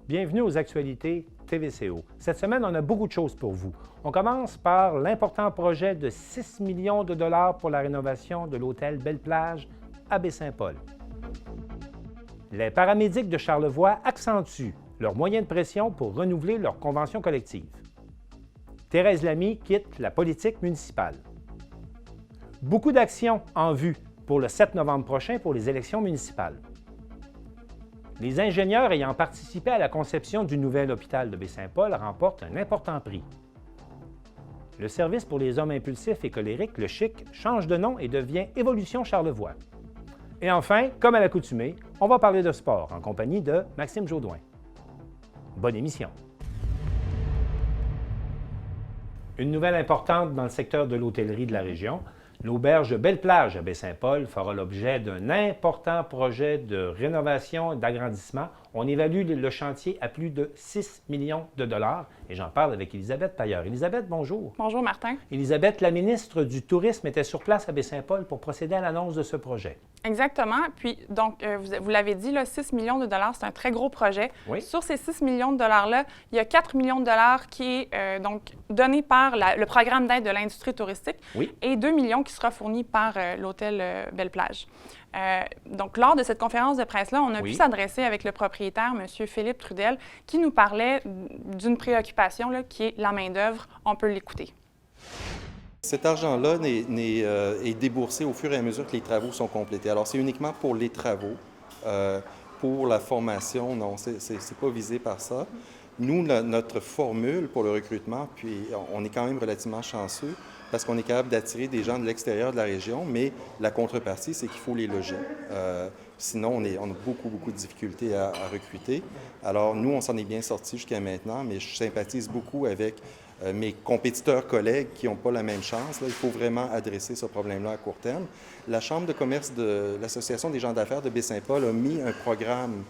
Bienvenue aux actualités TVCO. Cette semaine, on a beaucoup de choses pour vous. On commence par l'important projet de 6 millions de dollars pour la rénovation de l'hôtel Belle-Plage à Baie-Saint-Paul. Les paramédics de Charlevoix accentuent leurs moyens de pression pour renouveler leur convention collective. Thérèse Lamy quitte la politique municipale. Beaucoup d'actions en vue pour le 7 novembre prochain pour les élections municipales. Les ingénieurs ayant participé à la conception du nouvel hôpital de Baie-Saint-Paul remportent un important prix. Le service pour les hommes impulsifs et colériques, le CHIC, change de nom et devient Évolution Charlevoix. Et enfin, comme à l'accoutumée, on va parler de sport en compagnie de Maxime Jaudoin. Bonne émission! Une nouvelle importante dans le secteur de l'hôtellerie de la région, l'auberge Belle-Plage à Baie-Saint-Paul fera l'objet d'un important projet de rénovation et d'agrandissement. On évalue le chantier à plus de 6 millions de dollars et j'en parle avec Élisabeth Tailleur. Élisabeth, bonjour. Bonjour, Martin. Élisabeth, la ministre du Tourisme était sur place à Baie-Saint-Paul pour procéder à l'annonce de ce projet. Exactement. Puis, donc, vous l'avez dit, là, 6 millions de dollars, c'est un très gros projet. Oui. Sur ces 6 millions de dollars-là, il y a 4 millions de dollars qui est donc donné par le programme d'aide de l'industrie touristique et 2 millions qui sera fourni par l'hôtel Belle-Plage. Donc, lors de cette conférence de presse-là, on a pu s'adresser avec le propriétaire, M. Philippe Trudel, qui nous parlait d'une préoccupation là, qui est la main-d'œuvre. On peut l'écouter. Cet argent-là est déboursé au fur et à mesure que les travaux sont complétés. Alors, c'est uniquement pour les travaux. Pour la formation, non, c'est pas visé par ça. Nous, notre formule pour le recrutement, puis on est quand même relativement chanceux parce qu'on est capable d'attirer des gens de l'extérieur de la région, mais la contrepartie, c'est qu'il faut les loger. Sinon, on a beaucoup de difficultés à recruter. Alors, nous, on s'en est bien sortis jusqu'à maintenant, mais je sympathise beaucoup avec mes compétiteurs collègues qui n'ont pas la même chance. Là, il faut vraiment adresser ce problème-là à court terme. La Chambre de commerce de l'Association des gens d'affaires de Baie-Saint-Paul a mis un programme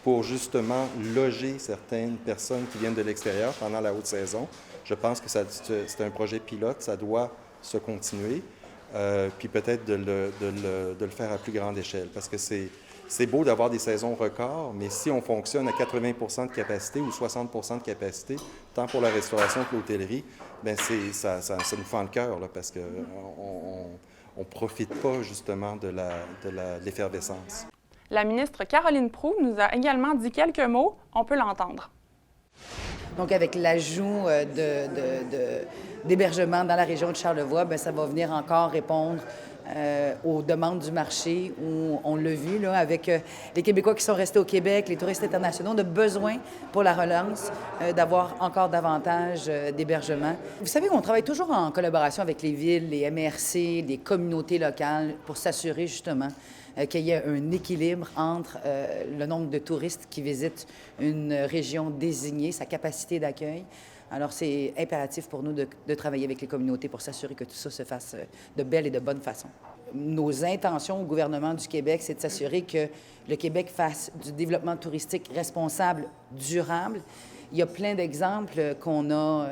pour justement loger certaines personnes qui viennent de l'extérieur pendant la haute saison. Je pense que c'est un projet pilote, ça doit se continuer, puis peut-être de le faire à plus grande échelle, parce que c'est beau d'avoir des saisons records, mais si on fonctionne à 80 de capacité ou 60 de capacité, tant pour la restauration que l'hôtellerie, bien ça nous fend le cœur, là, parce qu'on ne profite pas justement de l'effervescence. La ministre Caroline Proulx nous a également dit quelques mots. On peut l'entendre. Donc, avec l'ajout d'hébergement dans la région de Charlevoix, bien, ça va venir encore répondre aux demandes du marché où on l'a vu là, avec les Québécois qui sont restés au Québec, les touristes internationaux, on a besoin pour la relance d'avoir encore davantage d'hébergement. Vous savez, on travaille toujours en collaboration avec les villes, les MRC, les communautés locales pour s'assurer justement qu'il y ait un équilibre entre le nombre de touristes qui visitent une région désignée, sa capacité d'accueil. Alors, c'est impératif pour nous de travailler avec les communautés pour s'assurer que tout ça se fasse de belle et de bonne façon. Nos intentions au gouvernement du Québec, c'est de s'assurer que le Québec fasse du développement touristique responsable, durable. Il y a plein d'exemples qu'on a...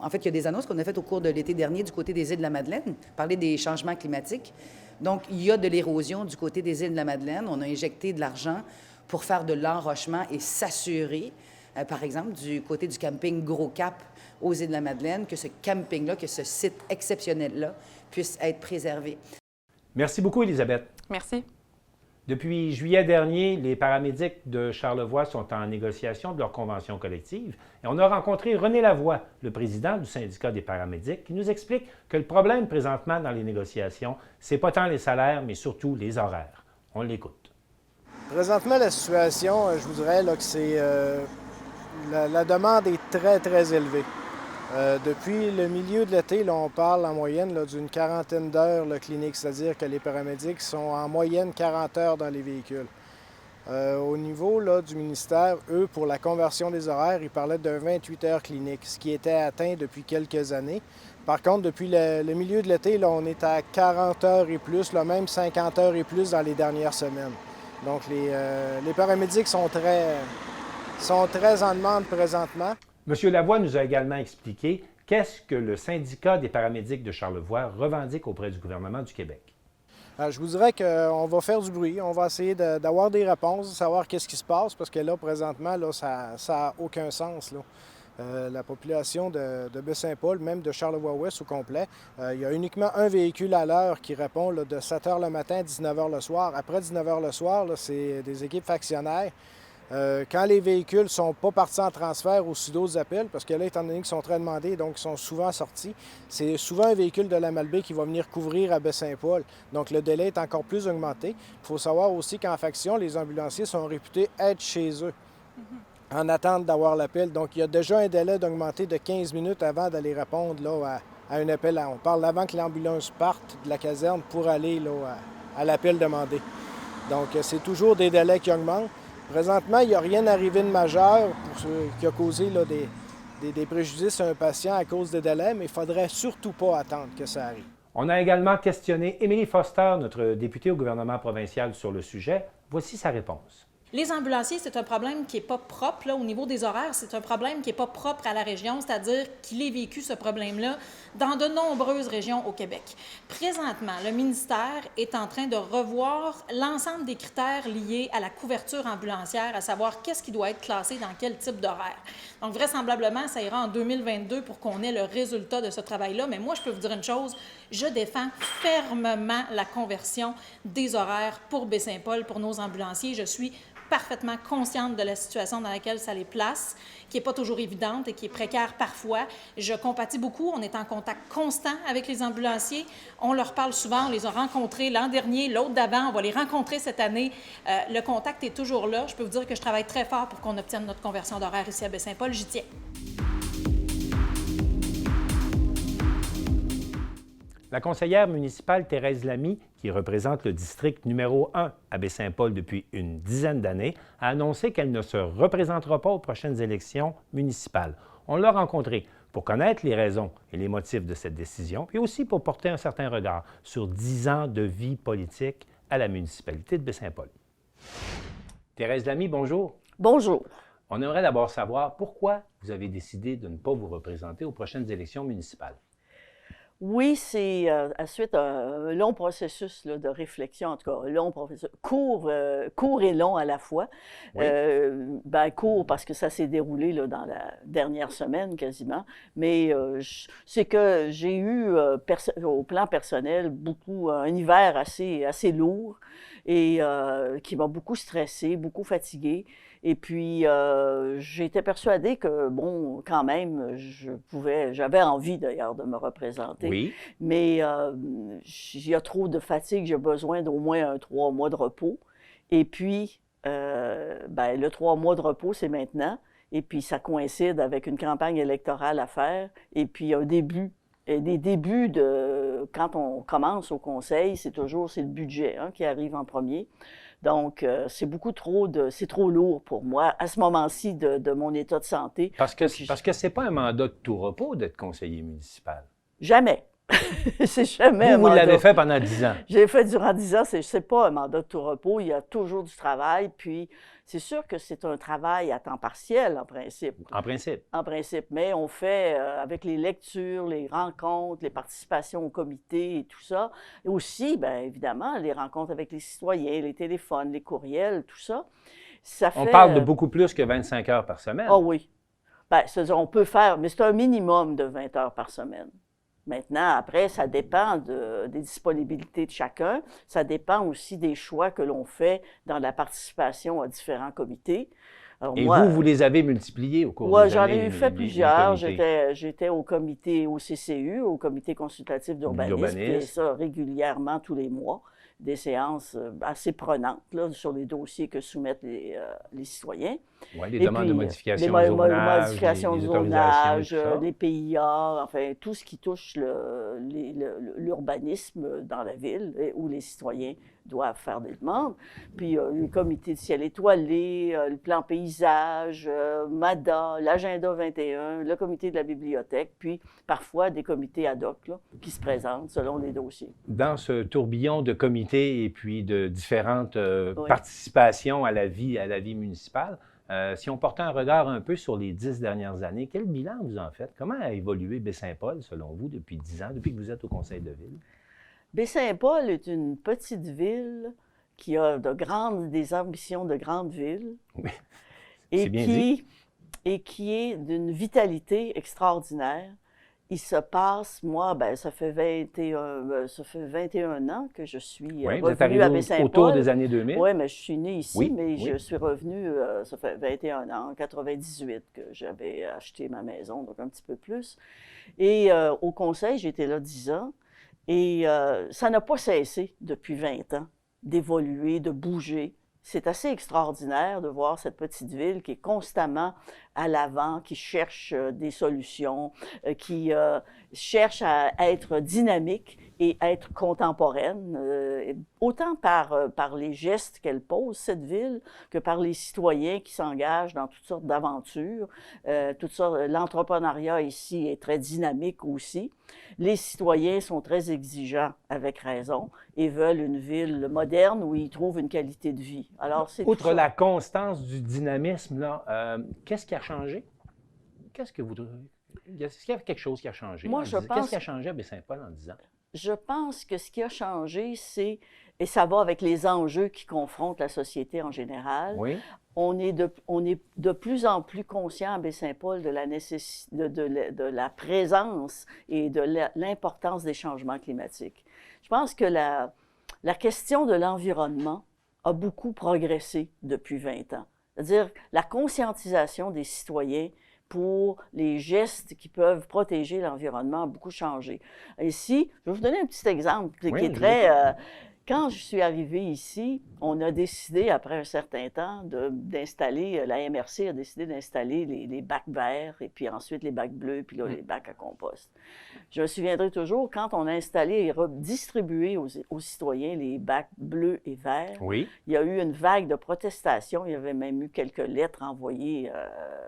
en fait, il y a des annonces qu'on a faites au cours de l'été dernier du côté des îles de la Madeleine, parler des changements climatiques. Donc, il y a de l'érosion du côté des îles de la Madeleine. On a injecté de l'argent pour faire de l'enrochement et s'assurer, par exemple, du côté du camping Gros Cap aux îles de la Madeleine, que ce camping-là, que ce site exceptionnel-là puisse être préservé. Merci beaucoup, Élisabeth. Merci. Depuis juillet dernier, les paramédics de Charlevoix sont en négociation de leur convention collective et on a rencontré René Lavoie, le président du syndicat des paramédics, qui nous explique que le problème présentement dans les négociations, c'est pas tant les salaires, mais surtout les horaires. On l'écoute. Présentement, la situation, je vous dirais là, que c'est la demande est très élevée. Depuis le milieu de l'été, là, on parle en moyenne là, d'une quarantaine d'heures clinique, c'est-à-dire que les paramédics sont en moyenne 40 heures dans les véhicules. Au niveau là, du ministère, eux, pour la conversion des horaires, ils parlaient de 28 heures cliniques, ce qui était atteint depuis quelques années. Par contre, depuis le milieu de l'été, là, on est à 40 heures et plus, là, même 50 heures et plus dans les dernières semaines. Donc, les paramédics sont très en demande présentement. M. Lavoie nous a également expliqué qu'est-ce que le syndicat des paramédics de Charlevoix revendique auprès du gouvernement du Québec. Je vous dirais qu'on va faire du bruit, on va essayer d'avoir des réponses, de savoir qu'est-ce qui se passe, parce que là, présentement, là, ça n'a aucun sens, là. La population de Baie-Saint-Paul, même de Charlevoix-Ouest au complet, il y a uniquement un véhicule à l'heure qui répond là, de 7 h le matin à 19 h le soir. Après 19 h le soir, c'est des équipes factionnaires. Quand les véhicules ne sont pas partis en transfert ou sous d'autres appels, parce que là, étant donné qu'ils sont très demandés, donc ils sont souvent sortis, c'est souvent un véhicule de la Malbaie qui va venir couvrir à Baie-Saint-Paul. Donc le délai est encore plus augmenté. Il faut savoir aussi qu'en faction, les ambulanciers sont réputés être chez eux en attente d'avoir l'appel. Donc il y a déjà un délai d'augmenter de 15 minutes avant d'aller répondre là, à un appel. On parle avant que l'ambulance parte de la caserne pour aller là, à l'appel demandé. Donc c'est toujours des délais qui augmentent. Présentement, il n'y a rien arrivé de majeur qui a causé là, des préjudices à un patient à cause des délais, mais il ne faudrait surtout pas attendre que ça arrive. On a également questionné Émilie Foster, notre députée au gouvernement provincial, sur le sujet. Voici sa réponse. Les ambulanciers, c'est un problème qui n'est pas propre là, au niveau des horaires. C'est un problème qui n'est pas propre à la région, c'est-à-dire qu'il est vécu, ce problème-là, dans de nombreuses régions au Québec. Présentement, le ministère est en train de revoir l'ensemble des critères liés à la couverture ambulancière, à savoir qu'est-ce qui doit être classé dans quel type d'horaire. Donc, vraisemblablement, ça ira en 2022 pour qu'on ait le résultat de ce travail-là. Mais moi, je peux vous dire une chose, je défends fermement la conversion des horaires pour Baie-Saint-Paul, pour nos ambulanciers. Je suis parfaitement consciente de la situation dans laquelle ça les place, qui n'est pas toujours évidente et qui est précaire parfois. Je compatis beaucoup. On est en contact constant avec les ambulanciers. On leur parle souvent. On les a rencontrés l'an dernier, l'autre d'avant. On va les rencontrer cette année. Le contact est toujours là. Je peux vous dire que je travaille très fort pour qu'on obtienne notre conversion d'horaire ici à Baie-Saint-Paul. J'y tiens. La conseillère municipale Thérèse Lamy, qui représente le district numéro 1 à Baie-Saint-Paul depuis une dizaine d'années, a annoncé qu'elle ne se représentera pas aux prochaines élections municipales. On l'a rencontrée pour connaître les raisons et les motifs de cette décision, puis aussi pour porter un certain regard sur 10 ans de vie politique à la municipalité de Baie-Saint-Paul. Thérèse Lamy, bonjour. Bonjour. On aimerait d'abord savoir pourquoi vous avez décidé de ne pas vous représenter aux prochaines élections municipales. Oui, c'est à suite à un long processus là, de réflexion, en tout cas, un long processus, court et long à la fois. Oui. Court parce que ça s'est déroulé là, dans la dernière semaine quasiment, mais c'est que j'ai eu, au plan personnel, un hiver assez lourd et qui m'a beaucoup stressée, beaucoup fatiguée. Et puis, j'étais persuadée que, bon, quand même, j'avais envie d'ailleurs de me représenter. Oui. Mais il y a trop de fatigue, j'ai besoin d'au moins 3 mois de repos. Et puis, le 3 mois de repos, c'est maintenant. Et puis, ça coïncide avec une campagne électorale à faire. Et puis, des débuts quand on commence au conseil, c'est le budget qui arrive en premier. Donc, c'est trop lourd pour moi à ce moment-ci de mon état de santé. Parce que ce n'est pas un mandat de tout repos d'être conseiller municipal. Jamais. C'est jamais un mandat. Vous l'avez fait pendant 10 ans. J'ai fait durant 10 ans, c'est pas un mandat de tout repos, il y a toujours du travail, puis c'est sûr que c'est un travail à temps partiel en principe. En principe. En principe, mais on fait avec les lectures, les rencontres, les participations au comité et tout ça. Et aussi, bien évidemment, les rencontres avec les citoyens, les téléphones, les courriels, tout ça. On parle de beaucoup plus que 25 heures par semaine. Ah oui. Bien, c'est-à-dire, on peut faire, mais c'est un minimum de 20 heures par semaine. Maintenant, après, ça dépend des disponibilités de chacun. Ça dépend aussi des choix que l'on fait dans la participation à différents comités. Alors, et moi, vous les avez multipliés au cours des années? Oui, j'en ai fait plusieurs. J'étais au comité, au CCU, au comité consultatif d'urbanisme, et ça régulièrement tous les mois. Des séances assez prenantes là, sur les dossiers que soumettent les citoyens. Oui, les demandes de modification de zonage, modification de zonage, les PIA, enfin, tout ce qui touche l'urbanisme dans la ville où les citoyens doivent faire des demandes. Puis le comité de ciel étoilé, le plan paysage, MADA, l'agenda 21, le comité de la bibliothèque, puis parfois des comités ad hoc là, qui se présentent selon les dossiers. Dans ce tourbillon de comités et puis de différentes participations à la vie municipale, si on portait un regard un peu sur les 10 dernières années, quel bilan vous en faites? Comment a évolué Baie-Saint-Paul, selon vous, depuis 10 ans, depuis que vous êtes au conseil de ville? Baie-Saint-Paul est une petite ville qui a des ambitions de grande ville. Oui. Et C'est bien dit. et qui est d'une vitalité extraordinaire. Il se passe, moi, ça fait 21 ans que je suis Oui, vous êtes revenue à arrivé Baie-Saint-Paul. autour des années 2000. Oui, mais je suis née ici, Oui, mais oui. je suis revenue, ça fait 21 ans, en 98 que j'avais acheté ma maison, donc un petit peu plus. Et au conseil, j'étais là 10 ans. Et ça n'a pas cessé depuis 20 ans d'évoluer, de bouger. C'est assez extraordinaire de voir cette petite ville qui est constamment à l'avant, qui cherche des solutions, qui cherche à être dynamique et être contemporaine, autant par les gestes qu'elle pose, cette ville, que par les citoyens qui s'engagent dans toutes sortes d'aventures. L'entrepreneuriat ici est très dynamique aussi. Les citoyens sont très exigeants, avec raison, et veulent une ville moderne où ils trouvent une qualité de vie. Alors, c'est tout Outre ça. la constance du dynamisme, là, qu'est-ce qui a changé? Est-ce qu'il y a quelque chose qui a changé? Moi, je pense- Qu'est-ce qui a changé à Baie-Saint-Paul en 10 ans? Je pense que ce qui a changé, et ça va avec les enjeux qui confrontent la société en général, Oui. on est de plus en plus conscient à Baie-Saint-Paul de la présence et de l'importance des changements climatiques. Je pense que la question de l'environnement a beaucoup progressé depuis 20 ans. C'est-à-dire la conscientisation des citoyens pour les gestes qui peuvent protéger l'environnement a beaucoup changé. Ici, je vais vous donner un petit exemple qui Oui, est très... quand je suis arrivée ici, on a décidé, après un certain temps, d'installer, la MRC a décidé d'installer les bacs verts, et puis ensuite les bacs bleus, puis là, les bacs à compost. Je me souviendrai toujours, quand on a installé et redistribué aux citoyens les bacs bleus et verts, Oui. il y a eu une vague de protestation. Il y avait même eu quelques lettres envoyées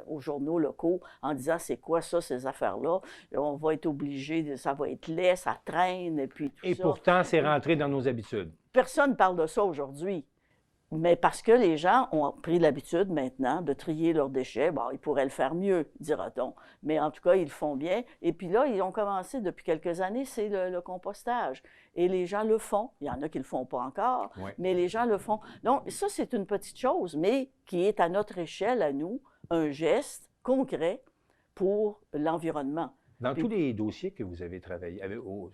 aux journaux locaux en disant « c'est quoi ça, ces affaires-là? On va être obligé, ça va être laid, ça traîne, et puis tout Et ça. » pourtant, c'est rentré dans nos habitudes. Personne ne parle de ça aujourd'hui. Mais parce que les gens ont pris l'habitude maintenant de trier leurs déchets, bon, ils pourraient le faire mieux, dira-t-on. Mais en tout cas, ils le font bien. Et puis là, ils ont commencé depuis quelques années, c'est le compostage. Et les gens le font. Il y en a qui ne le font pas encore, Oui. mais les gens le font. Donc, ça, c'est une petite chose, mais qui est à notre échelle, à nous, un geste concret pour l'environnement. Dans Puis- tous les dossiers que vous avez travaillé,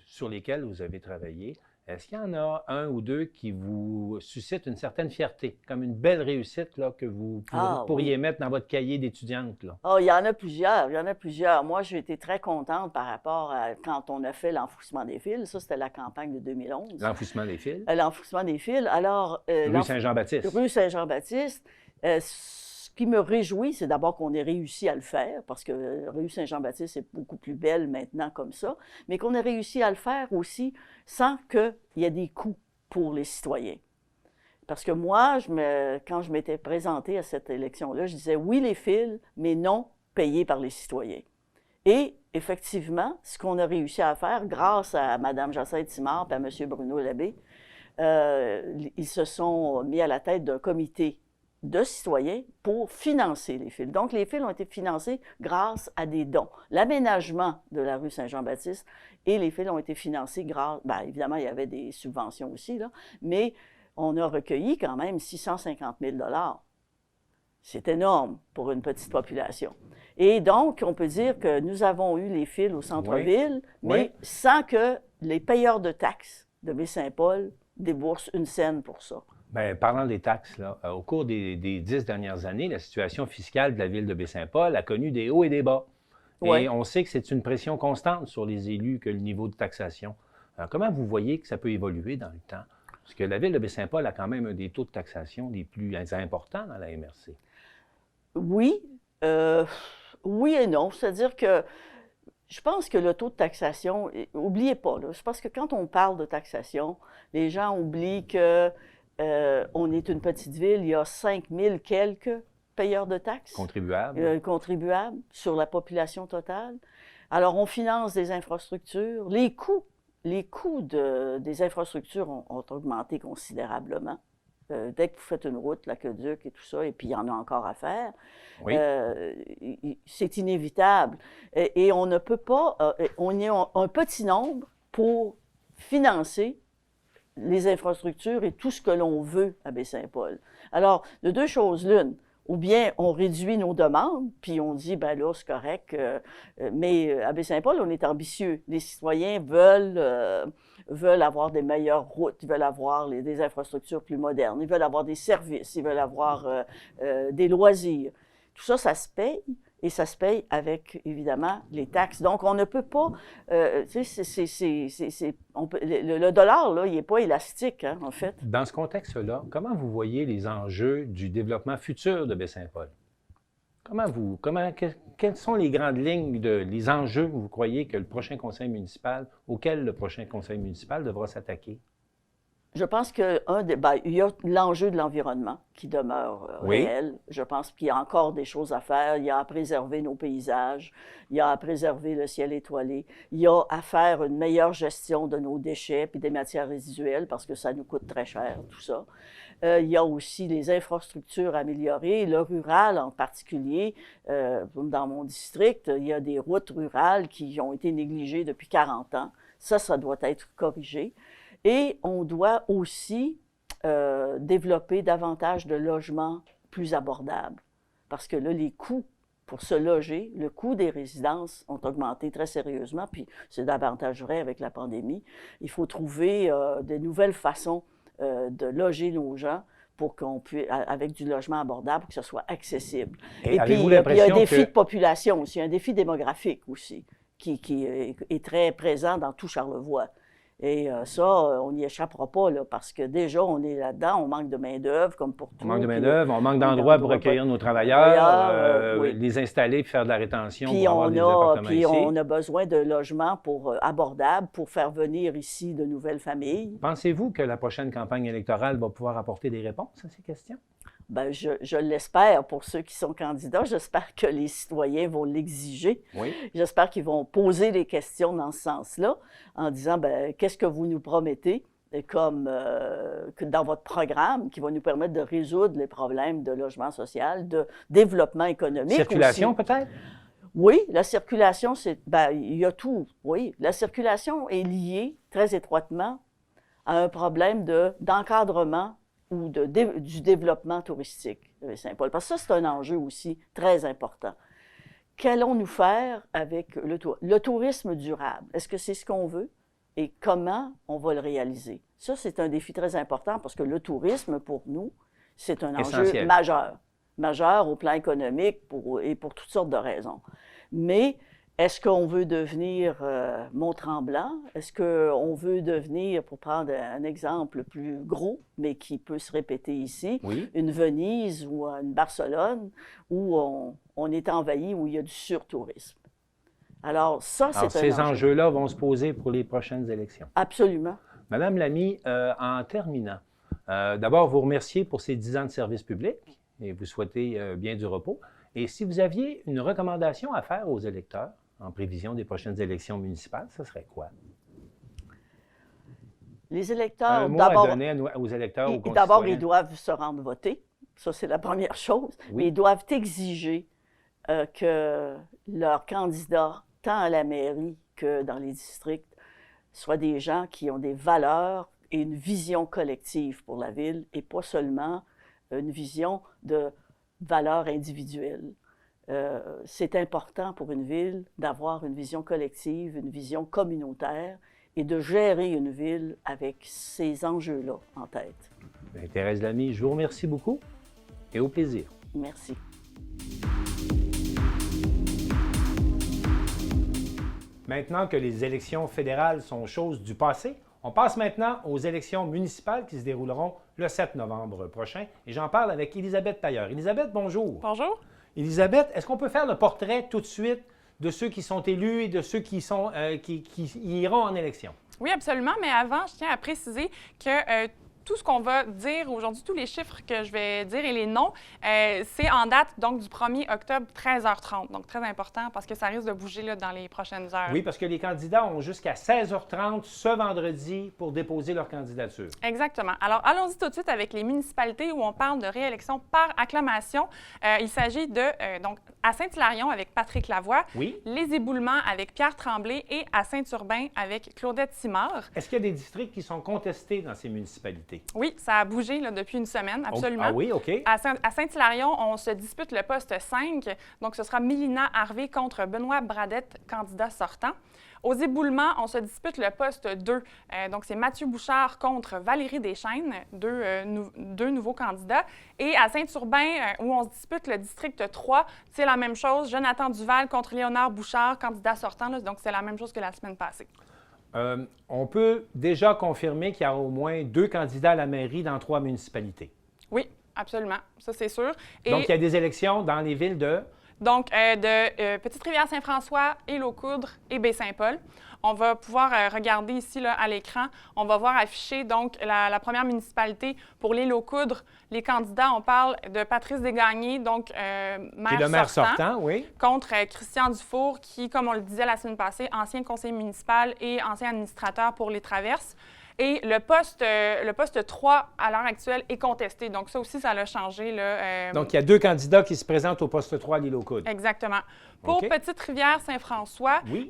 sur lesquels vous avez travaillé, est-ce qu'il y en a un ou deux qui vous suscitent une certaine fierté, comme une belle réussite là, que vous pourriez oui. mettre dans votre cahier d'étudiante? Là? Oh, il y en a plusieurs, il y en a plusieurs. Moi, j'ai été très contente par rapport à quand on a fait l'enfouissement des fils. Ça, c'était la campagne de 2011. L'enfouissement des fils. L'enfouissement des fils. Alors, Rue Saint-Jean-Baptiste. Rue Saint-Jean-Baptiste. Ce qui me réjouit, c'est d'abord qu'on ait réussi à le faire, parce que rue Saint-Jean-Baptiste est beaucoup plus belle maintenant comme ça, mais qu'on ait réussi à le faire aussi sans qu'il y ait des coûts pour les citoyens. Parce que moi, quand je m'étais présentée à cette élection-là, je disais oui les fils, mais non payés par les citoyens. Et effectivement, ce qu'on a réussi à faire, grâce à Mme Jacinthe-Simard et à M. Bruno Labbé, ils se sont mis à la tête d'un comité de citoyens pour financer les fils. Donc, les fils ont été financés grâce à des dons. L'aménagement de la rue Saint-Jean-Baptiste et les fils ont été financés grâce... Bien, évidemment, il y avait des subventions aussi, là, mais on a recueilli quand même 650 000 $. C'est énorme pour une petite population. Et donc, on peut dire que nous avons eu les fils au centre-ville, mais sans que les payeurs de taxes de Baie-Saint-Paul déboursent une scène pour ça. Bien, parlant des taxes, là, au cours des 10 dernières années, la situation fiscale de la ville de Baie-Saint-Paul a connu des hauts et des bas. Ouais. Et on sait que c'est une pression constante sur les élus que le niveau de taxation. Alors, comment vous voyez que ça peut évoluer dans le temps? Parce que la ville de Baie-Saint-Paul a quand même un des taux de taxation les plus importants dans la MRC. Oui, oui et non. C'est-à-dire que je pense que le taux de taxation, n'oubliez pas, là, je pense que quand on parle de taxation, les gens oublient que on est une petite ville, il y a 5000 quelques payeurs de taxes. Contribuables. Contribuables sur la population totale. Alors, on finance des infrastructures. Les coûts des infrastructures ont augmenté considérablement. Dès que vous faites une route, l'aqueduc et tout ça, et puis il y en a encore à faire, Oui. c'est inévitable. Et on ne peut pas... on est un petit nombre pour financer les infrastructures et tout ce que l'on veut à Baie-Saint-Paul. Alors, de deux choses l'une, ou bien on réduit nos demandes, puis on dit, ben là, c'est correct, mais à Baie-Saint-Paul, on est ambitieux. Les citoyens veulent avoir des meilleures routes, ils veulent avoir des infrastructures plus modernes, ils veulent avoir des services, ils veulent avoir des loisirs. Tout ça, ça se paye. Et ça se paye avec, évidemment, les taxes. Donc, on ne peut pas... le dollar, là, il n'est pas élastique, hein, en fait. Dans ce contexte-là, comment vous voyez les enjeux du développement futur de Baie-Saint-Paul? Quelles sont les grandes lignes, les enjeux que vous croyez que auquel le prochain conseil municipal devra s'attaquer? Je pense qu'il y a l'enjeu de l'environnement qui demeure réel. Je pense qu'il y a encore des choses à faire. Il y a à préserver nos paysages, il y a à préserver le ciel étoilé, il y a à faire une meilleure gestion de nos déchets et des matières résiduelles parce que ça nous coûte très cher, tout ça. Il y a aussi les infrastructures améliorées, le rural en particulier. Dans mon district, il y a des routes rurales qui ont été négligées depuis 40 ans. Ça doit être corrigé. Et on doit aussi développer davantage de logements plus abordables. Parce que là, les coûts pour se loger, le coût des résidences ont augmenté très sérieusement, puis c'est davantage vrai avec la pandémie. Il faut trouver de nouvelles façons de loger nos gens pour qu'on puisse, avec du logement abordable, pour que ce soit accessible. Et puis, il y a un défi de population aussi, un défi démographique aussi, qui est très présent dans tout Charlevoix. Et ça, on n'y échappera pas, là, parce que déjà, on est là-dedans, on manque de main-d'œuvre, comme pour tout. On manque de main-d'œuvre, on manque d'endroits pour accueillir nos travailleurs, les installer, puis faire de la rétention pour avoir des appartements ici. Puis on a besoin de logements abordables pour faire venir ici de nouvelles familles. Pensez-vous que la prochaine campagne électorale va pouvoir apporter des réponses à ces questions? Bien, je l'espère pour ceux qui sont candidats. J'espère que les citoyens vont l'exiger. Oui. J'espère qu'ils vont poser des questions dans ce sens-là, en disant, bien, qu'est-ce que vous nous promettez comme que dans votre programme qui va nous permettre de résoudre les problèmes de logement social, de développement économique. Circulation, peut-être? Oui, la circulation, il y a tout. Oui, la circulation est liée très étroitement à un problème d'encadrement ou du développement touristique de Saint-Paul. Parce que ça, c'est un enjeu aussi très important. Qu'allons-nous faire avec le tourisme durable? Est-ce que c'est ce qu'on veut? Et comment on va le réaliser? Ça, c'est un défi très important parce que le tourisme, pour nous, c'est un enjeu majeur. Majeur au plan économique et pour toutes sortes de raisons. Mais est-ce qu'on veut devenir Mont-Tremblant? Est-ce qu'on veut devenir, pour prendre un exemple plus gros, mais qui peut se répéter ici, une Venise ou une Barcelone, où on est envahi, où il y a du surtourisme? Alors, ça, c'est un enjeu. Ces enjeux-là vont se poser pour les prochaines élections. Absolument. Madame Lamy, en terminant, d'abord, vous remercier pour ces 10 ans de service public et vous souhaitez bien du repos. Et si vous aviez une recommandation à faire aux électeurs en prévision des prochaines élections municipales, ce serait quoi? Les électeurs, un mot à donner aux électeurs, aux concitoyens. D'abord, ils doivent se rendre voter. Ça, c'est la première chose. Oui. Mais ils doivent exiger que leurs candidats, tant à la mairie que dans les districts, soient des gens qui ont des valeurs et une vision collective pour la ville et pas seulement une vision de valeurs individuelles. C'est important pour une ville d'avoir une vision collective, une vision communautaire et de gérer une ville avec ces enjeux-là en tête. Bien, Thérèse Lamy, je vous remercie beaucoup et au plaisir. Merci. Maintenant que les élections fédérales sont chose du passé, on passe maintenant aux élections municipales qui se dérouleront le 7 novembre prochain. Et j'en parle avec Élisabeth Tailleur. Élisabeth, bonjour. Bonjour. Élisabeth, est-ce qu'on peut faire le portrait tout de suite de ceux qui sont élus et de ceux qui iront en élection? Oui, absolument. Mais avant, je tiens à préciser que tout ce qu'on va dire aujourd'hui, tous les chiffres que je vais dire et les noms, c'est en date donc du 1er octobre, 13h30. Donc, très important parce que ça risque de bouger là, dans les prochaines heures. Oui, parce que les candidats ont jusqu'à 16h30 ce vendredi pour déposer leur candidature. Exactement. Alors, allons-y tout de suite avec les municipalités où on parle de réélection par acclamation. Il s'agit de, donc, à Saint-Hilarion avec Patrick Lavoie, Oui. Les Éboulements avec Pierre Tremblay et à Saint-Urbain avec Claudette Simard. Est-ce qu'il y a des districts qui sont contestés dans ces municipalités? Oui, ça a bougé là, depuis une semaine, absolument. Ah oui, OK. À Saint-Hilarion, on se dispute le poste 5, donc ce sera Mélina Harvey contre Benoît Bradette, candidat sortant. Aux Éboulements, on se dispute le poste 2. Donc, c'est Mathieu Bouchard contre Valérie Deschênes, deux nouveaux candidats. Et à Saint-Urbain, où on se dispute le district 3, c'est la même chose. Jonathan Duval contre Léonard Bouchard, candidat sortant. Là, donc, c'est la même chose que la semaine passée. On peut déjà confirmer qu'il y aura au moins 2 candidats à la mairie dans 3 municipalités. Oui, absolument. Ça, c'est sûr. Et Donc, il y a des élections dans les villes de... Donc, de Petite-Rivière-Saint-François, Île-aux-Coudres et Baie-Saint-Paul. On va pouvoir regarder ici là, à l'écran. On va voir afficher donc la première municipalité pour l'Île-aux-Coudres. Les candidats, on parle de Patrice Desgagnés, donc maire sortant, oui. contre Christian Dufour, qui, comme on le disait la semaine passée, ancien conseiller municipal et ancien administrateur pour les Traverses. Et le poste 3, à l'heure actuelle, est contesté. Donc, ça aussi, ça l'a changé. Là, Donc, il y a 2 candidats qui se présentent au poste 3 à l'Île-aux-Coudres. Exactement. Pour OK. Petite-Rivière-Saint-François, Oui.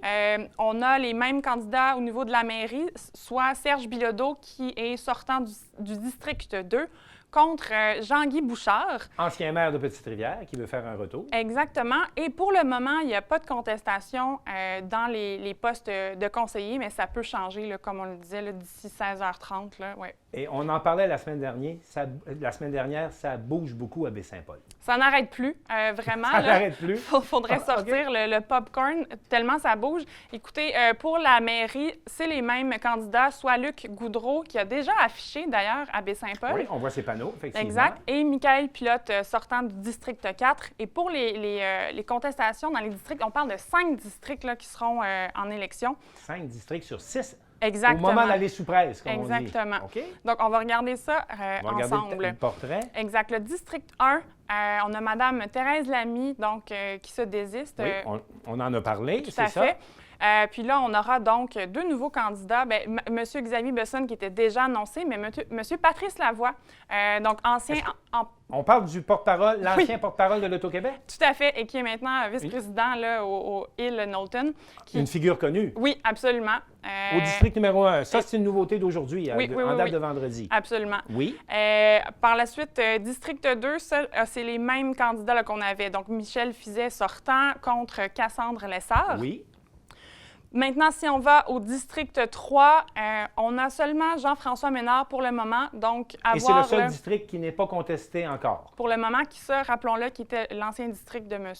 on a les mêmes candidats au niveau de la mairie, soit Serge Bilodeau, qui est sortant du district 2, contre Jean-Guy Bouchard. Ancien maire de Petite-Rivière qui veut faire un retour. Exactement. Et pour le moment, il n'y a pas de contestation dans les postes de conseillers, mais ça peut changer, là, comme on le disait, là, d'ici 16h30. Là, ouais. Et on en parlait la semaine dernière, ça bouge beaucoup à Baie-Saint-Paul. Ça n'arrête plus, vraiment. Ça là. n'arrête plus? Faudrait sortir le popcorn, tellement ça bouge. Écoutez, pour la mairie, c'est les mêmes candidats, soit Luc Goudreau, qui a déjà affiché d'ailleurs à Baie-Saint-Paul. Oui, on voit ses panneaux, effectivement. Exact. Et Michael Pilote, sortant du district 4. Et pour les contestations dans les districts, on parle de 5 districts là, qui seront en élection. 5 districts sur 6. Exactement. Au moment d'aller sous presse, comme Exactement. on dit. OK. Donc, on va regarder ça On va regarder ensemble. le portrait. Exact. Le district 1, on a Mme Thérèse Lamy, donc, qui se désiste. Oui, on en a parlé, Tout c'est à ça. fait. Puis là, on aura donc 2 nouveaux candidats. Bien, M. Xavier Besson, qui était déjà annoncé, mais M. Patrice Lavoie, donc ancien... On parle du porte-parole, l'ancien porte-parole de l'Auto-Québec? Tout à fait, et qui est maintenant vice-président là, au Hill Knowlton. Une figure connue. Oui, absolument. Au district numéro 1. Ça, c'est une nouveauté d'aujourd'hui, oui, en date de vendredi. Absolument. Oui. Par la suite, district 2, ça, c'est les mêmes candidats là, qu'on avait. Donc, Michel Fizet sortant contre Cassandre Lessard. Oui. Maintenant, si on va au district 3, on a seulement Jean-François Ménard pour le moment. Donc, Et c'est le seul district qui n'est pas contesté encore. Pour le moment, qui ça, rappelons-le, qui était l'ancien district de M.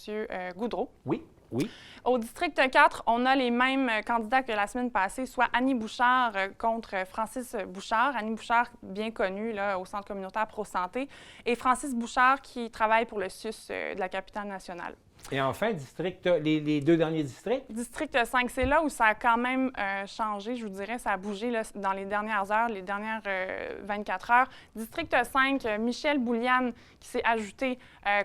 Goudreau. Oui, oui. Au district 4, on a les mêmes candidats que la semaine passée, soit Annie Bouchard contre Francis Bouchard. Annie Bouchard, bien connue là, au Centre communautaire Pro-Santé, et Francis Bouchard, qui travaille pour le SUS de la capitale nationale. Et enfin, les 2 derniers districts? District 5, c'est là où ça a quand même changé, je vous dirais, ça a bougé là, dans les dernières heures, les dernières 24 heures. District 5, Michel Bouliane qui s'est ajouté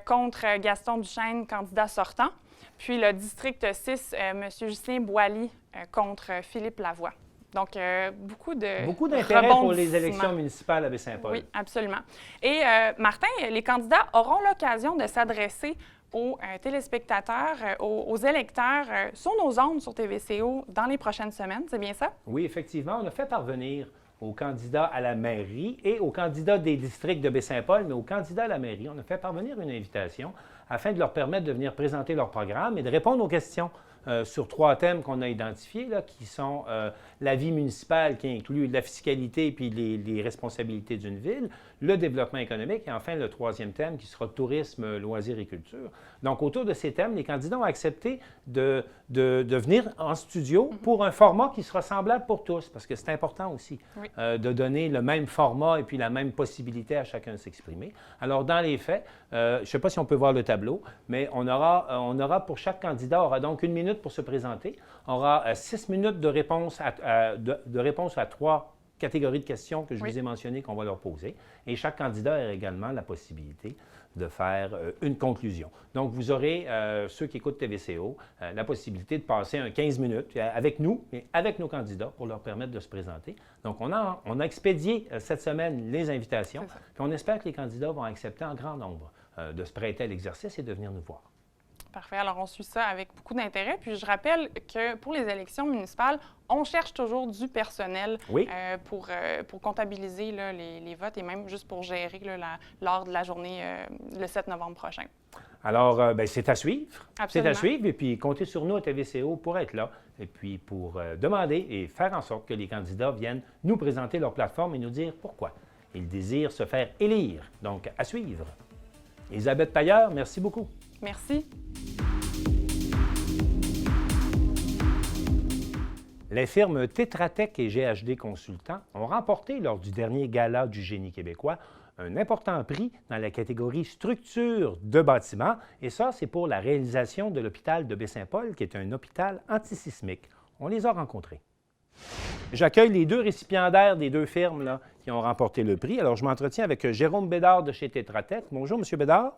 contre Gaston Duchesne, candidat sortant. Puis le district 6, M. Justin Boilly contre Philippe Lavoie. Donc, beaucoup d'intérêt pour les élections municipales à Baie-Saint-Paul. Oui, absolument. Et Martin, les candidats auront l'occasion de s'adresser aux téléspectateurs, aux électeurs sur nos ondes sur TVCO dans les prochaines semaines. C'est bien ça? Oui, effectivement. On a fait parvenir aux candidats à la mairie et aux candidats des districts de Baie-Saint-Paul, mais aux candidats à la mairie, on a fait parvenir une invitation afin de leur permettre de venir présenter leur programme et de répondre aux questions sur 3 thèmes qu'on a identifiés, là, qui sont la vie municipale, qui inclut la fiscalité puis les responsabilités d'une ville, le développement économique et enfin le 3e thème qui sera tourisme, loisirs et culture. Donc, autour de ces thèmes, les candidats ont accepté de venir en studio pour un format qui sera semblable pour tous, parce que c'est important aussi de donner le même format et puis la même possibilité à chacun de s'exprimer. Alors, dans les faits, je ne sais pas si on peut voir le tableau, mais on aura pour chaque candidat, aura donc 1 minute pour se présenter, on aura 6 minutes de réponse à 3 catégories de questions que je vous ai mentionnées qu'on va leur poser. Et chaque candidat a également la possibilité de faire une conclusion. Donc, vous aurez, ceux qui écoutent TVCO, la possibilité de passer 15 minutes avec nous, mais avec nos candidats pour leur permettre de se présenter. Donc, on a expédié cette semaine les invitations, puis on espère que les candidats vont accepter en grand nombre de se prêter à l'exercice et de venir nous voir. Parfait. Alors, on suit ça avec beaucoup d'intérêt. Puis, je rappelle que pour les élections municipales, on cherche toujours du personnel pour comptabiliser là, les votes et même juste pour gérer là, lors de la journée le 7 novembre prochain. Alors, c'est à suivre. Absolument. C'est à suivre. Et puis, comptez sur nous à TVCO pour être là. Et puis, pour demander et faire en sorte que les candidats viennent nous présenter leur plateforme et nous dire pourquoi ils désirent se faire élire. Donc, à suivre. Elisabeth Pailleur, merci beaucoup. Merci. Les firmes Tetra Tech et GHD Consultants ont remporté lors du dernier gala du Génie québécois un important prix dans la catégorie structure de bâtiment, et ça, c'est pour la réalisation de l'hôpital de Baie-Saint-Paul, qui est un hôpital antisismique. On les a rencontrés. J'accueille les 2 récipiendaires des 2 firmes là, qui ont remporté le prix. Alors, je m'entretiens avec Jérôme Bédard de chez Tetra Tech. Bonjour, M. Bédard.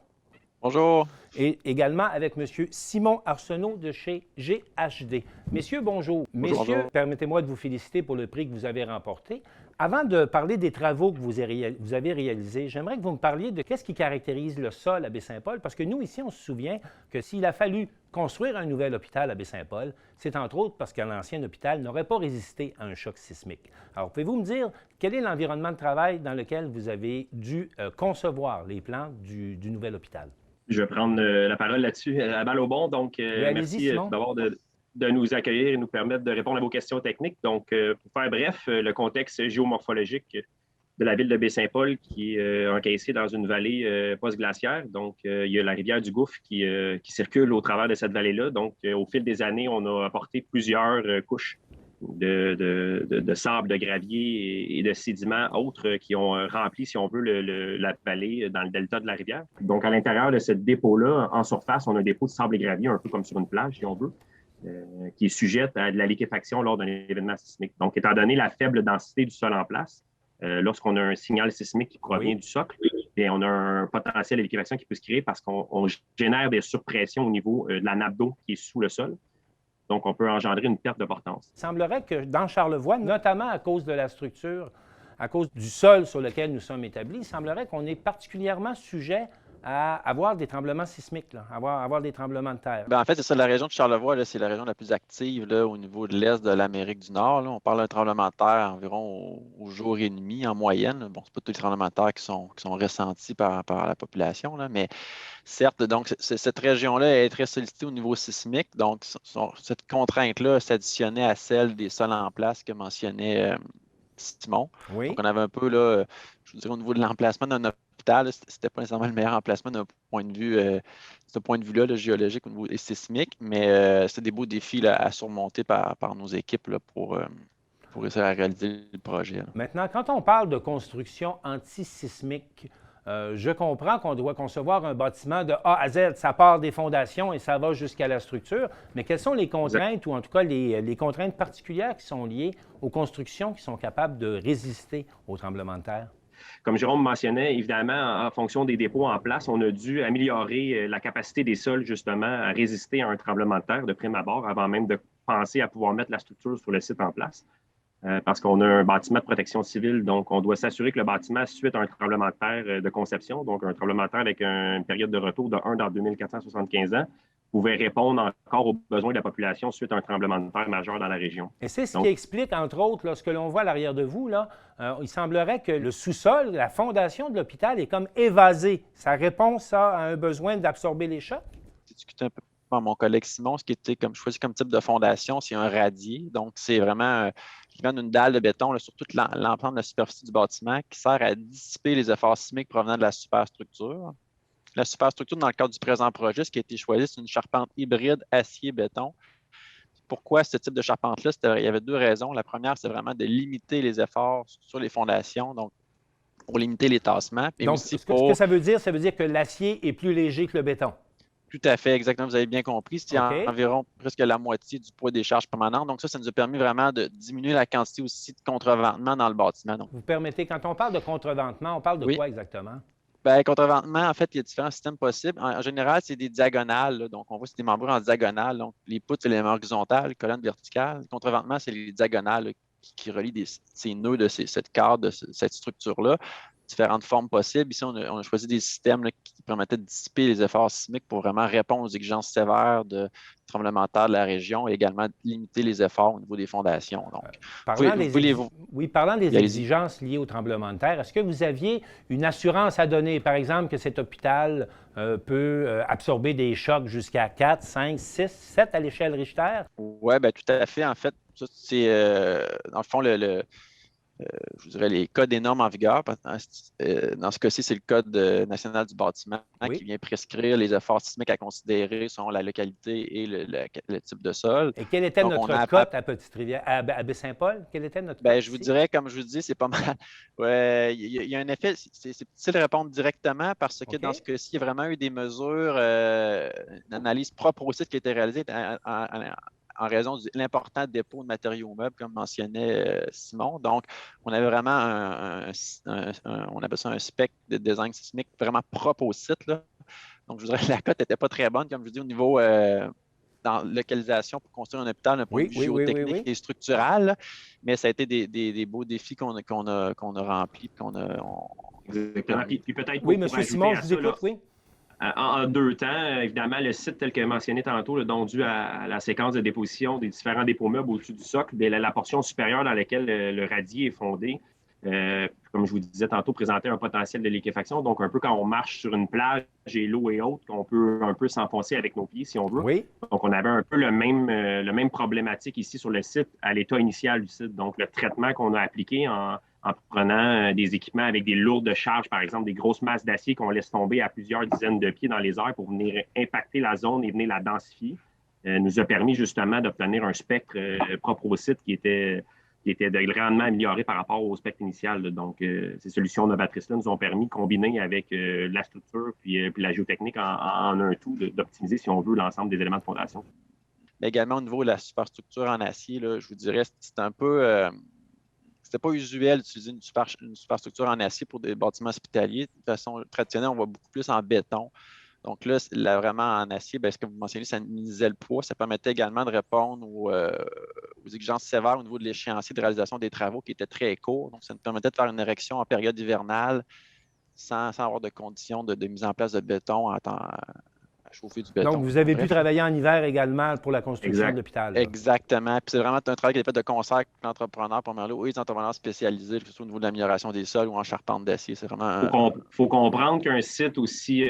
Bonjour. Et également avec M. Simon Arsenault de chez GHD. Messieurs, bonjour. Messieurs, bonjour. Permettez-moi de vous féliciter pour le prix que vous avez remporté. Avant de parler des travaux que vous avez réalisés, j'aimerais que vous me parliez de qu'est-ce qui caractérise le sol à Baie-Saint-Paul, parce que nous, ici, on se souvient que s'il a fallu construire un nouvel hôpital à Baie-Saint-Paul, c'est entre autres parce que l'ancien hôpital n'aurait pas résisté à un choc sismique. Alors, pouvez-vous me dire quel est l'environnement de travail dans lequel vous avez dû concevoir les plans du nouvel hôpital? Je vais prendre la parole là-dessus, la balle au bon. Donc, merci d'abord de nous accueillir et nous permettre de répondre à vos questions techniques. Donc, pour faire bref, le contexte géomorphologique de la ville de Baie-Saint-Paul qui est encaissée dans une vallée post-glaciaire. Donc, il y a la rivière du Gouffre qui circule au travers de cette vallée-là. Donc, au fil des années, on a apporté plusieurs couches de sable, de gravier et de sédiments autres qui ont rempli, si on veut, la vallée dans le delta de la rivière. Donc, à l'intérieur de ce dépôt-là, en surface, on a un dépôt de sable et gravier, un peu comme sur une plage, si on veut, qui est sujette à de la liquéfaction lors d'un événement sismique. Donc, étant donné la faible densité du sol en place, lorsqu'on a un signal sismique qui provient du socle, bien, on a un potentiel de liquéfaction qui peut se créer parce qu'on génère des surpressions au niveau de la nappe d'eau qui est sous le sol. Donc, on peut engendrer une perte de portance. Il semblerait que dans Charlevoix, notamment à cause de la structure, à cause du sol sur lequel nous sommes établis, il semblerait qu'on est particulièrement sujet à avoir des tremblements sismiques, là, avoir des tremblements de terre. Bien, en fait, c'est ça, la région de Charlevoix, c'est la région la plus active là, au niveau de l'est de l'Amérique du Nord. Là. On parle d'un tremblement de terre environ au jour et demi en moyenne. Bon, c'est pas tous les tremblements de terre qui sont ressentis par la population, là, mais certes, donc, cette région-là est très sollicitée au niveau sismique. Donc, cette contrainte-là s'additionnait à celle des sols en place que mentionnait Simon. Oui. Donc, on avait un peu, là, je vous dirais, au niveau de l'emplacement d'un hôpital, c'était pas nécessairement le meilleur emplacement d'un point de vue, ce point de vue-là, géologique au niveau sismique, mais c'est des beaux défis là, à surmonter par nos équipes là, pour réussir à réaliser le projet. Là. Maintenant, quand on parle de construction antisismique, je comprends qu'on doit concevoir un bâtiment de A à Z. Ça part des fondations et ça va jusqu'à la structure. Mais quelles sont les contraintes, ou en tout cas les contraintes particulières qui sont liées aux constructions qui sont capables de résister aux tremblements de terre? Comme Jérôme mentionnait, évidemment, en fonction des dépôts en place, on a dû améliorer la capacité des sols, justement, à résister à un tremblement de terre de prime abord, avant même de penser à pouvoir mettre la structure sur le site en place. Parce qu'on a un bâtiment de protection civile, donc on doit s'assurer que le bâtiment, suite à un tremblement de terre de conception, donc un tremblement de terre avec une période de retour de 1 dans 2475 ans, pouvait répondre encore aux besoins de la population suite à un tremblement de terre majeur dans la région. Et c'est ce qui explique, entre autres, là, ce que l'on voit à l'arrière de vous, là, il semblerait que le sous-sol, la fondation de l'hôpital est comme évasée. Ça répond, ça, à un besoin d'absorber les chocs? J'ai discuté un peu par mon collègue Simon, ce qui était choisi comme type de fondation, c'est un radier. Donc, c'est vraiment une dalle de béton là, sur toute l'ensemble de la superficie du bâtiment qui sert à dissiper les efforts sismiques provenant de la superstructure. La superstructure, dans le cadre du présent projet, ce qui a été choisi, c'est une charpente hybride acier-béton. Pourquoi ce type de charpente-là? Il y avait 2 raisons. La première, c'est vraiment de limiter les efforts sur les fondations, donc pour limiter les tassements. Et donc, aussi ce que ça veut dire que l'acier est plus léger que le béton. Tout à fait, exactement. Vous avez bien compris. C'est environ presque la moitié du poids des charges permanentes. Donc, ça nous a permis vraiment de diminuer la quantité aussi de contreventement dans le bâtiment. Donc, vous permettez, quand on parle de contreventement, on parle de quoi exactement? Bien, contreventement, en fait, il y a différents systèmes possibles. En général, c'est des diagonales. Là. Donc, on voit que c'est des membrures en diagonale. Donc, les poutres, c'est les membrures horizontales, les colonnes verticales. Le contreventement, c'est les diagonales là, qui relient ces nœuds de cette carte, de cette structure-là. différentes formes possibles. Ici, on a choisi des systèmes là, qui permettaient de dissiper les efforts sismiques pour vraiment répondre aux exigences sévères de tremblements de terre de la région et également de limiter les efforts au niveau des fondations. Donc, parlant des exigences liées au tremblement de terre, est-ce que vous aviez une assurance à donner, par exemple, que cet hôpital peut absorber des chocs jusqu'à 4, 5, 6, 7 à l'échelle Richter? Oui, bien, tout à fait. En fait, ça, c'est dans le fond je dirais les codes et normes en vigueur. Dans ce cas-ci, c'est le Code national du bâtiment qui vient prescrire les efforts sismiques à considérer selon la localité et le type de sol. Et quel était notre cote à Petite-Rivière, à Baie-Saint-Paul? Quel était notre cote? Je vous dirais, comme je vous dis, c'est pas mal. Il y a un effet, c'est difficile de répondre directement parce que dans ce cas-ci, il y a vraiment eu des mesures, une analyse propre au site qui a été réalisée en raison de l'important dépôt de matériaux meubles, comme mentionnait Simon. Donc, on avait vraiment on appelle ça un spec de design sismique vraiment propre au site, là. Donc, je vous dirais que la cote n'était pas très bonne, comme je vous dis, au niveau dans localisation pour construire un hôpital d'un point de vue géotechnique et structural. Là. Mais ça a été des beaux défis qu'on a remplis. Exactement. Puis peut-être oui, M. Simon, je vous écoute, oui. En 2 temps, évidemment, le site tel que mentionné tantôt, donc dû à la séquence de déposition des différents dépôts meubles au-dessus du socle, la portion supérieure dans laquelle le radier est fondé, comme je vous disais tantôt, présentait un potentiel de liquéfaction. Donc, un peu quand on marche sur une plage et l'eau est haute, on peut un peu s'enfoncer avec nos pieds si on veut. Oui. Donc, on avait un peu le même problématique ici sur le site à l'état initial du site. Donc, le traitement qu'on a appliqué en prenant des équipements avec des lourdes charges, par exemple des grosses masses d'acier qu'on laisse tomber à plusieurs dizaines de pieds dans les airs pour venir impacter la zone et venir la densifier, nous a permis justement d'obtenir un spectre propre au site qui était grandement amélioré par rapport au spectre initial. Donc, ces solutions novatrices-là nous ont permis, combiner avec la structure puis la géotechnique en un tout, d'optimiser, si on veut, l'ensemble des éléments de fondation. Mais également au niveau de la superstructure en acier, là, je vous dirais, c'est un peu... C'était pas usuel d'utiliser une superstructure en acier pour des bâtiments hospitaliers. De façon traditionnelle, on va beaucoup plus en béton. Donc là, vraiment en acier, ce que vous mentionnez, ça minimisait le poids. Ça permettait également de répondre aux exigences sévères au niveau de l'échéancier de réalisation des travaux qui était très court. Donc, ça nous permettait de faire une érection en période hivernale sans avoir de conditions de mise en place de béton à chauffer du béton. Donc, vous avez pu travailler en hiver également pour la construction de l'hôpital. Exactement. Puis c'est vraiment un travail qui est fait de concert avec l'entrepreneur, premièrement, et les entrepreneurs spécialisés, que ce soit au niveau de l'amélioration des sols ou en charpente d'acier. C'est vraiment... faut comprendre qu'un site aussi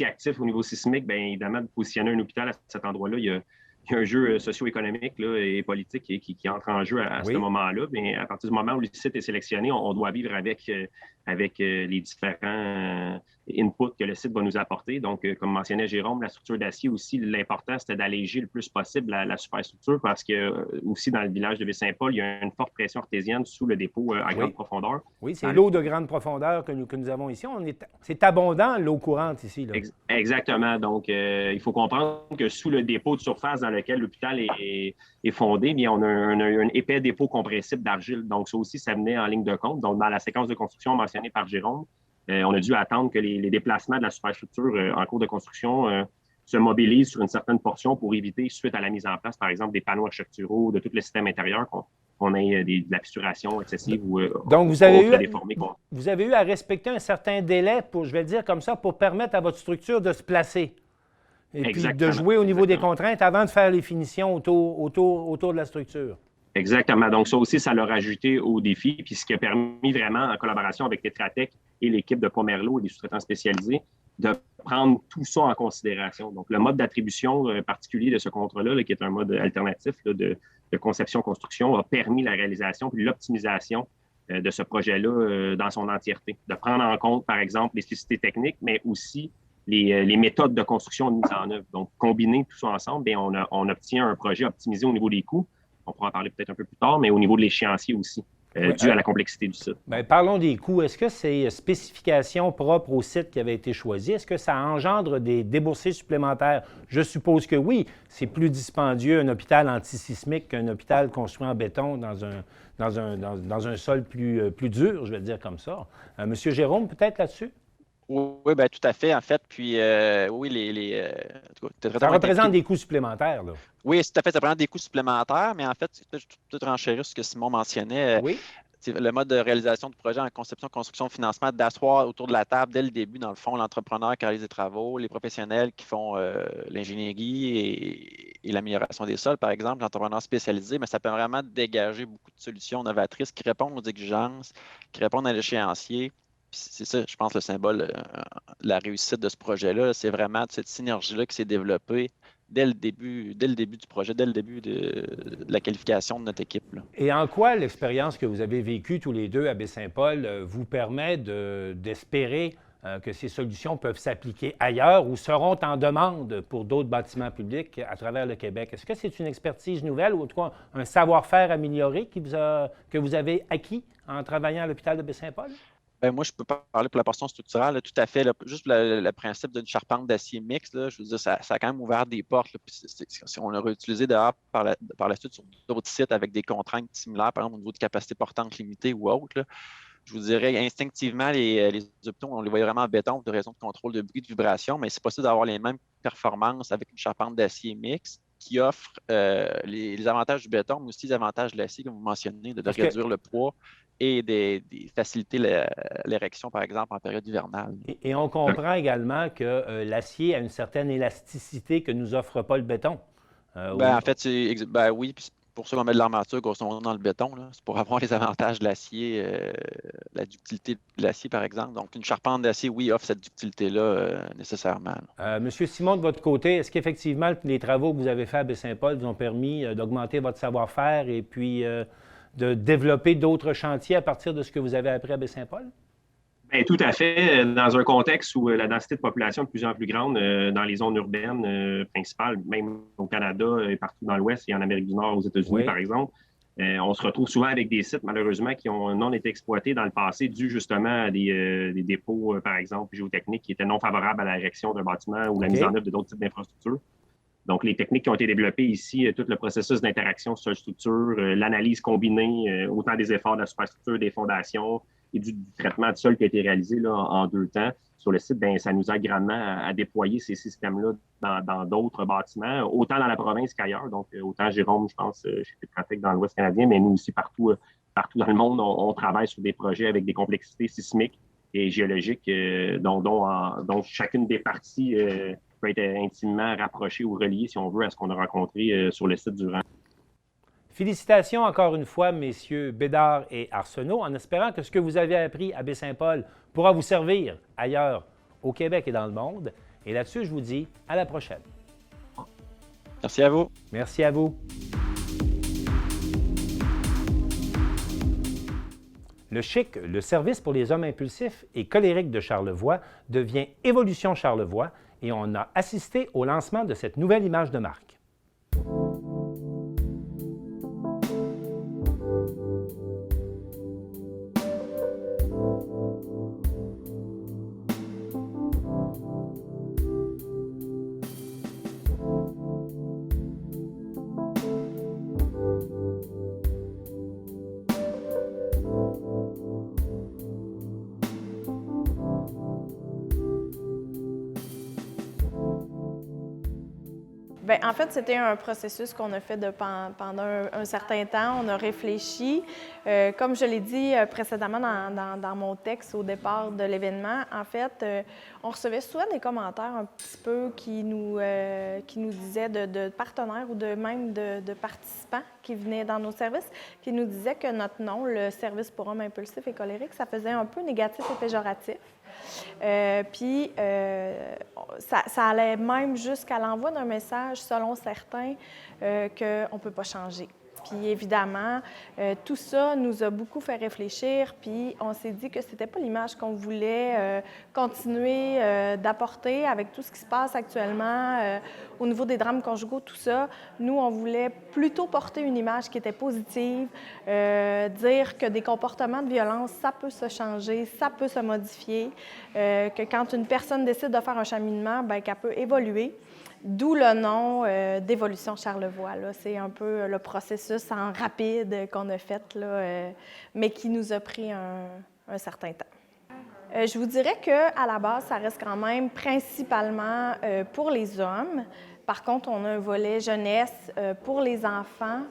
actif au niveau sismique, bien évidemment, de positionner un hôpital à cet endroit-là, il y a un jeu socio-économique là, et politique qui entre en jeu à ce moment-là. Mais à partir du moment où le site est sélectionné, on doit vivre avec les différents inputs que le site va nous apporter. Donc, comme mentionnait Jérôme, la structure d'acier aussi, l'important, c'était d'alléger le plus possible la superstructure parce que aussi dans le village de Baie-Saint-Paul, il y a une forte pression artésienne sous le dépôt à grande profondeur. Oui, c'est l'eau de grande profondeur que nous avons ici. C'est abondant, l'eau courante ici. Là. Exactement. Donc, il faut comprendre que sous le dépôt de surface dans lequel l'hôpital est fondé, bien, on a un épais dépôt compressible d'argile. Donc, ça aussi, ça venait en ligne de compte. Donc, dans la séquence de construction mentionnée par Jérôme, on a dû attendre que les déplacements de la superstructure en cours de construction se mobilisent sur une certaine portion pour éviter, suite à la mise en place, par exemple, des panneaux architecturaux, de tout le système intérieur, qu'on ait de la fissuration excessive ou donc, vous avez eu à respecter un certain délai, je vais le dire comme ça, pour permettre à votre structure de se placer. Et puis de jouer au niveau des contraintes avant de faire les finitions autour de la structure. Exactement. Donc, ça aussi, ça l'a rajouté au défi, puis ce qui a permis vraiment, en collaboration avec Tetra Tech et l'équipe de Pomerleau et des sous-traitants spécialisés, de prendre tout ça en considération. Donc, le mode d'attribution particulier de ce contrat-là, qui est un mode alternatif de conception-construction, a permis la réalisation puis l'optimisation de ce projet-là dans son entièreté. De prendre en compte, par exemple, les spécificités techniques, mais aussi les méthodes de construction de mise en œuvre. Donc, combiner tout ça ensemble, bien, on obtient un projet optimisé au niveau des coûts. On pourra en parler peut-être un peu plus tard, mais au niveau de l'échéancier aussi, dû à la complexité du site. Bien, parlons des coûts. Est-ce que ces spécifications propres au site qui avaient été choisies, est-ce que ça engendre des déboursés supplémentaires? Je suppose que oui. C'est plus dispendieux un hôpital antisismique qu'un hôpital construit en béton dans un sol plus dur, je vais le dire comme ça. Monsieur Jérôme, peut-être là-dessus? Oui, bien, tout à fait, en fait. Puis, oui, ça représente des coûts supplémentaires, là. Oui, tout à fait, ça représente des coûts supplémentaires, mais en fait, peut-être renchérir ce que Simon mentionnait. Oui. le mode de réalisation du projet en conception, construction, financement, d'asseoir autour de la table dès le début, dans le fond, l'entrepreneur qui réalise les travaux, les professionnels qui font l'ingénierie et l'amélioration des sols, par exemple, l'entrepreneur spécialisé, mais ça peut vraiment dégager beaucoup de solutions novatrices qui répondent aux exigences, qui répondent à l'échéancier. C'est ça, je pense, le symbole de la réussite de ce projet-là. C'est vraiment cette synergie-là qui s'est développée dès le début du projet, dès le début de la qualification de notre équipe. Là. Et en quoi l'expérience que vous avez vécue tous les deux à Baie-Saint-Paul vous permet d'espérer que ces solutions peuvent s'appliquer ailleurs ou seront en demande pour d'autres bâtiments publics à travers le Québec? Est-ce que c'est une expertise nouvelle ou en tout cas un savoir-faire amélioré que vous avez acquis en travaillant à l'hôpital de Baie-Saint-Paul? Bien, moi, je peux parler pour la portion structurale, là, tout à fait. Là, juste le principe d'une charpente d'acier mixte, là, je veux dire, ça a quand même ouvert des portes. Là, puis on l'a réutilisé dehors par la suite sur d'autres sites avec des contraintes similaires, par exemple au niveau de capacité portante limitée ou autre. Là. Je vous dirais, instinctivement, les hôpitaux, on les voyait vraiment en béton pour des raisons de contrôle de bruit, de vibration, mais c'est possible d'avoir les mêmes performances avec une charpente d'acier mixte qui offre les avantages du béton, mais aussi les avantages de l'acier, comme vous mentionnez, de réduire le poids et de faciliter l'érection, par exemple, en période hivernale. Et on comprend également que l'acier a une certaine élasticité que ne nous offre pas le béton. En fait, oui, puis pour ça qu'on met de l'armature grosso modo dans le béton. C'est pour avoir les avantages de l'acier, la ductilité de l'acier, par exemple. Donc, une charpente d'acier, oui, offre cette ductilité-là nécessairement. Monsieur Simon, de votre côté, est-ce qu'effectivement, les travaux que vous avez faits à Baie-Saint-Paul vous ont permis d'augmenter votre savoir-faire et puis de développer d'autres chantiers à partir de ce que vous avez appris à Baie-Saint-Paul? Bien, tout à fait. Dans un contexte où la densité de population est de plus en plus grande dans les zones urbaines principales, même au Canada et partout dans l'Ouest et en Amérique du Nord, aux États-Unis, par exemple, on se retrouve souvent avec des sites, malheureusement, qui ont non été exploités dans le passé dû justement à des dépôts, par exemple, géotechniques qui étaient non favorables à la l'érection d'un bâtiment ou la mise en œuvre de d'autres types d'infrastructures. Donc, les techniques qui ont été développées ici, tout le processus d'interaction sol-structure, l'analyse combinée, autant des efforts de la superstructure, des fondations et du traitement de sol qui a été réalisé là, en 2 temps sur le site, bien, ça nous aide grandement à déployer ces systèmes-là dans d'autres bâtiments, autant dans la province qu'ailleurs. Donc, autant Jérôme, je pense, chez Tetratek dans l'Ouest canadien, mais nous aussi, partout dans le monde, on travaille sur des projets avec des complexités sismiques et géologiques dont chacune des parties peut être intimement rapprochée ou reliée, si on veut, à ce qu'on a rencontré sur le site durant. Félicitations encore une fois, messieurs Bédard et Arsenault, en espérant que ce que vous avez appris à Baie-Saint-Paul pourra vous servir ailleurs, au Québec et dans le monde. Et là-dessus, je vous dis à la prochaine. Merci à vous. Merci à vous. Le CHIC, le Service pour les hommes impulsifs et colériques de Charlevoix, devient Évolution Charlevoix et on a assisté au lancement de cette nouvelle image de marque. Bien, en fait, c'était un processus qu'on a fait pendant un certain temps. On a réfléchi. Comme je l'ai dit précédemment dans mon texte au départ de l'événement, en fait, on recevait souvent des commentaires un petit peu qui nous disaient de partenaires ou même de participants qui venaient dans nos services, qui nous disaient que notre nom, le Service pour hommes impulsifs et colériques, ça faisait un peu négatif et péjoratif. Puis, ça allait même jusqu'à l'envoi d'un message, selon certains, qu'on ne peut pas changer. Puis, évidemment, tout ça nous a beaucoup fait réfléchir, puis on s'est dit que c'était pas l'image qu'on voulait continuer d'apporter avec tout ce qui se passe actuellement au niveau des drames conjugaux, tout ça. Nous, on voulait plutôt porter une image qui était positive, dire que des comportements de violence, ça peut se changer, ça peut se modifier, que quand une personne décide de faire un cheminement, bien, qu'elle peut évoluer. D'où le nom d'Évolution Charlevoix. C'est un peu le processus en rapide qu'on a fait, là, mais qui nous a pris un certain temps. Je vous dirais qu'à la base, ça reste quand même principalement pour les hommes. Par contre, on a un volet jeunesse pour les enfants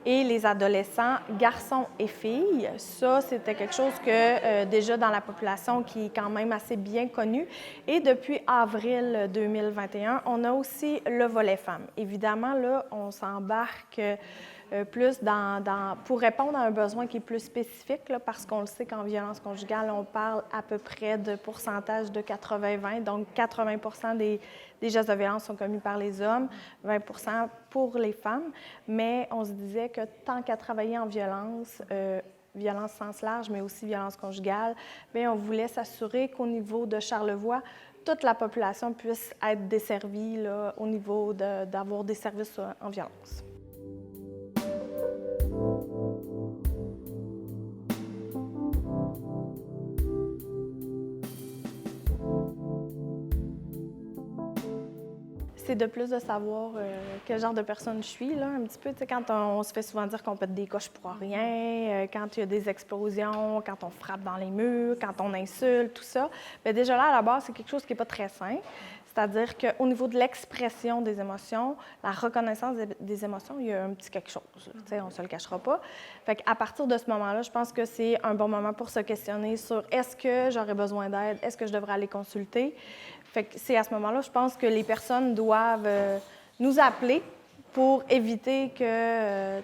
et les adolescents, garçons et filles. Ça, c'était quelque chose que déjà dans la population qui est quand même assez bien connue. Et depuis avril 2021, on a aussi le volet femmes. Évidemment, là, on s'embarque plus pour répondre à un besoin qui est plus spécifique, là, parce qu'on le sait qu'en violence conjugale, on parle à peu près de pourcentage de 80-20, donc 80 des gestes de violence sont commis par les hommes, 20 pour les femmes, mais on se disait que tant qu'à travailler en violence, violence sens large, mais aussi violence conjugale, bien, on voulait s'assurer qu'au niveau de Charlevoix, toute la population puisse être desservie là, au niveau d'avoir des services en violence. C'est de plus de savoir quel genre de personne je suis, là, un petit peu. Tu sais, quand on se fait souvent dire qu'on pète des coches pour rien, quand il y a des explosions, quand on frappe dans les murs, quand on insulte, tout ça. Bien, déjà là, à la base, c'est quelque chose qui n'est pas très sain. C'est-à-dire qu'au niveau de l'expression des émotions, la reconnaissance des émotions, il y a un petit quelque chose. Tu sais, on ne se le cachera pas. Fait qu'à partir de ce moment-là, je pense que c'est un bon moment pour se questionner sur est-ce que j'aurais besoin d'aide, est-ce que je devrais aller consulter. Fait que c'est à ce moment-là, je pense que les personnes doivent nous appeler pour éviter que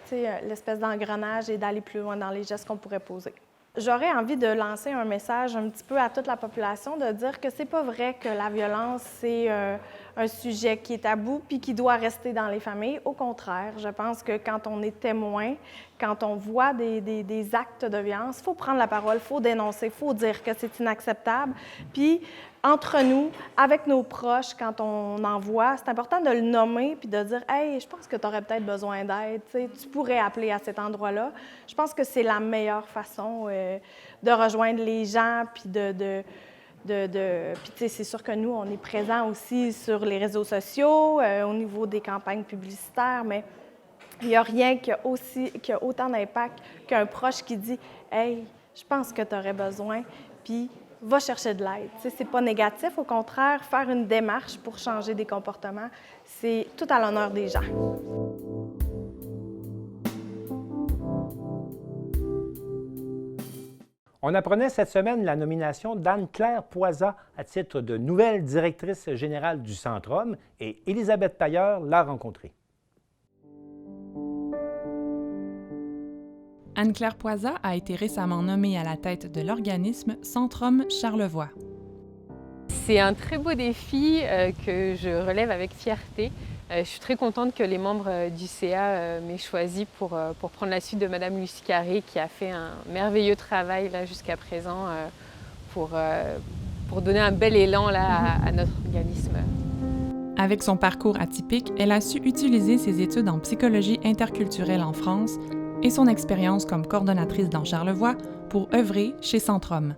l'espèce d'engrenage et d'aller plus loin dans les gestes qu'on pourrait poser. J'aurais envie de lancer un message un petit peu à toute la population, de dire que c'est pas vrai que la violence, c'est un sujet qui est tabou puis qui doit rester dans les familles. Au contraire, je pense que quand on est témoin, quand on voit des actes de violence, il faut prendre la parole, il faut dénoncer, il faut dire que c'est inacceptable. Puis, entre nous, avec nos proches, quand on en voit, c'est important de le nommer puis de dire « Hey, je pense que tu aurais peut-être besoin d'aide, tu pourrais appeler à cet endroit-là. » Je pense que c'est la meilleure façon de rejoindre les gens puis puis c'est sûr que nous, on est présents aussi sur les réseaux sociaux, au niveau des campagnes publicitaires, mais il n'y a rien qui a autant d'impact qu'un proche qui dit « Hey, je pense que tu aurais besoin, puis va chercher de l'aide. » C'est pas négatif, au contraire, faire une démarche pour changer des comportements, c'est tout à l'honneur des gens. On apprenait cette semaine la nomination d'Anne-Claire Poisat à titre de nouvelle directrice générale du Centrum et Élisabeth Tailleur l'a rencontrée. Anne-Claire Poisat a été récemment nommée à la tête de l'organisme Centrum Charlevoix. C'est un très beau défi que je relève avec fierté. Je suis très contente que les membres du CA m'aient choisi pour prendre la suite de Mme Lucie Carré, qui a fait un merveilleux travail jusqu'à présent pour donner un bel élan à notre organisme. Avec son parcours atypique, elle a su utiliser ses études en psychologie interculturelle en France et son expérience comme coordonnatrice dans Charlevoix pour œuvrer chez Centrum.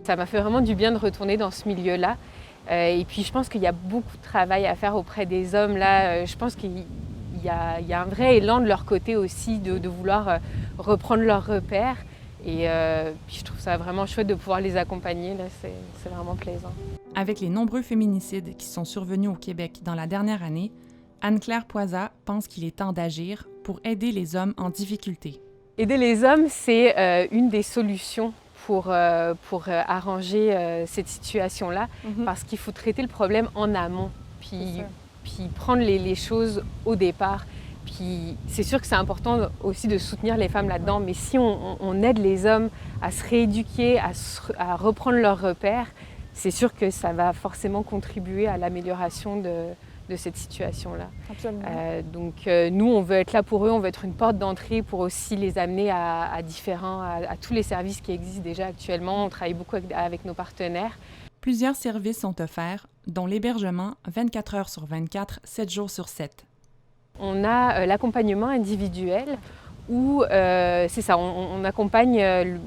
Ça m'a fait vraiment du bien de retourner dans ce milieu-là. Et puis je pense qu'il y a beaucoup de travail à faire auprès des hommes. Là, je pense qu'il y a un vrai élan de leur côté aussi de vouloir reprendre leurs repères. Et puis je trouve ça vraiment chouette de pouvoir les accompagner. Là, c'est vraiment plaisant. Avec les nombreux féminicides qui sont survenus au Québec dans la dernière année, Anne-Claire Poisat pense qu'il est temps d'agir pour aider les hommes en difficulté. Aider les hommes, c'est une des solutions pour arranger cette situation-là, parce qu'il faut traiter le problème en amont, puis prendre les choses au départ. Puis c'est sûr que c'est important aussi de soutenir les femmes là-dedans, mais si on aide les hommes à se rééduquer, à reprendre leurs repères, c'est sûr que ça va forcément contribuer à l'amélioration de cette situation-là. Donc nous, on veut être là pour eux, on veut être une porte d'entrée pour aussi les amener à tous les services qui existent déjà actuellement. On travaille beaucoup avec nos partenaires. Plusieurs services sont offerts, dont l'hébergement 24 heures sur 24, 7 jours sur 7. On a l'accompagnement individuel où, c'est ça, on accompagne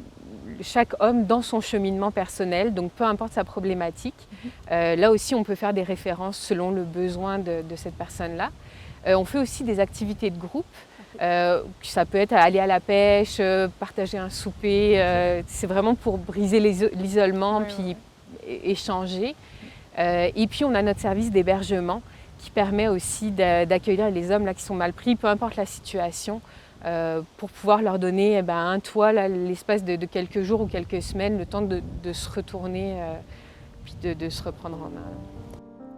chaque homme dans son cheminement personnel, donc peu importe sa problématique. Là aussi, on peut faire des références selon le besoin de cette personne-là. On fait aussi des activités de groupe. Ça peut être aller à la pêche, partager un souper. C'est vraiment pour briser l'isolement, puis échanger. Et puis, on a notre service d'hébergement qui permet aussi d'accueillir les hommes là, qui sont mal pris, peu importe la situation, pour pouvoir leur donner un toit l'espace de quelques jours ou quelques semaines, le temps de se retourner puis de se reprendre en main.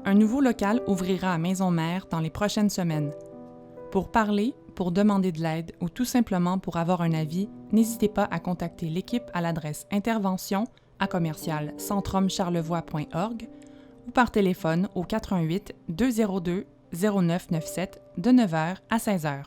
Un nouveau local ouvrira à Maison-Mère dans les prochaines semaines. Pour parler, pour demander de l'aide ou tout simplement pour avoir un avis, n'hésitez pas à contacter l'équipe à l'adresse intervention@centrumcharlevoix.org ou par téléphone au 88 202 0997 de 9h à 16h.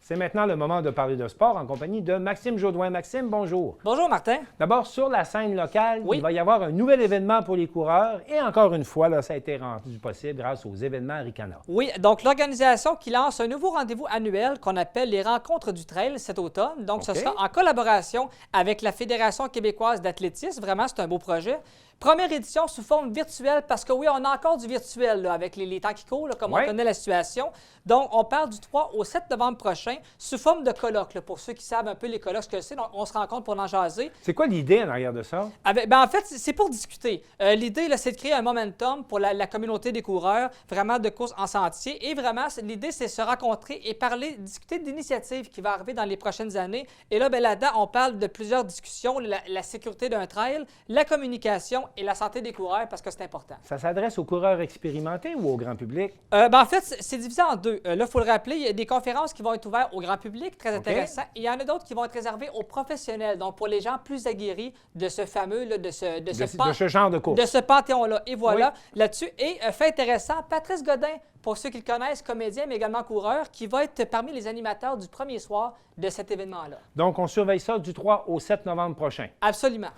C'est maintenant le moment de parler de sport en compagnie de Maxime Jodoin. Maxime, bonjour. Bonjour, Martin. D'abord, sur la scène locale, oui. Il va y avoir un nouvel événement pour les coureurs. Et encore une fois, là, ça a été rendu possible grâce aux événements Ricana. Oui, donc l'organisation qui lance un nouveau rendez-vous annuel qu'on appelle les Rencontres du Trail cet automne. Donc, ce sera en collaboration avec la Fédération québécoise d'athlétisme. Vraiment, c'est un beau projet. Première édition sous forme virtuelle, parce que oui, on a encore du virtuel là, avec les temps qui courent, là, comme on connaît la situation. Donc, on part du 3 au 7 novembre prochain, sous forme de colloque. Là, pour ceux qui savent un peu les colloques, ce que c'est, donc, on se rencontre pour en jaser. C'est quoi l'idée en arrière de ça? En fait, c'est pour discuter. L'idée, là, c'est de créer un momentum pour la communauté des coureurs, vraiment de courses en sentier. Et vraiment, l'idée, c'est de se rencontrer et parler, discuter d'initiatives qui vont arriver dans les prochaines années. Et là, là-dedans, on parle de plusieurs discussions, la sécurité d'un trail, la communication et la santé des coureurs, parce que c'est important. Ça s'adresse aux coureurs expérimentés ou au grand public? En fait, c'est divisé en deux. Là, il faut le rappeler, il y a des conférences qui vont être ouvertes au grand public, très intéressant. Et il y en a d'autres qui vont être réservées aux professionnels, donc pour les gens plus aguerris de ce fameux, là, de ce genre de course. De ce panthéon-là. Et voilà, là-dessus. Et fait intéressant, Patrice Godin, pour ceux qui le connaissent, comédien, mais également coureur, qui va être parmi les animateurs du premier soir de cet événement-là. Donc, on surveille ça du 3 au 7 novembre prochain. Absolument.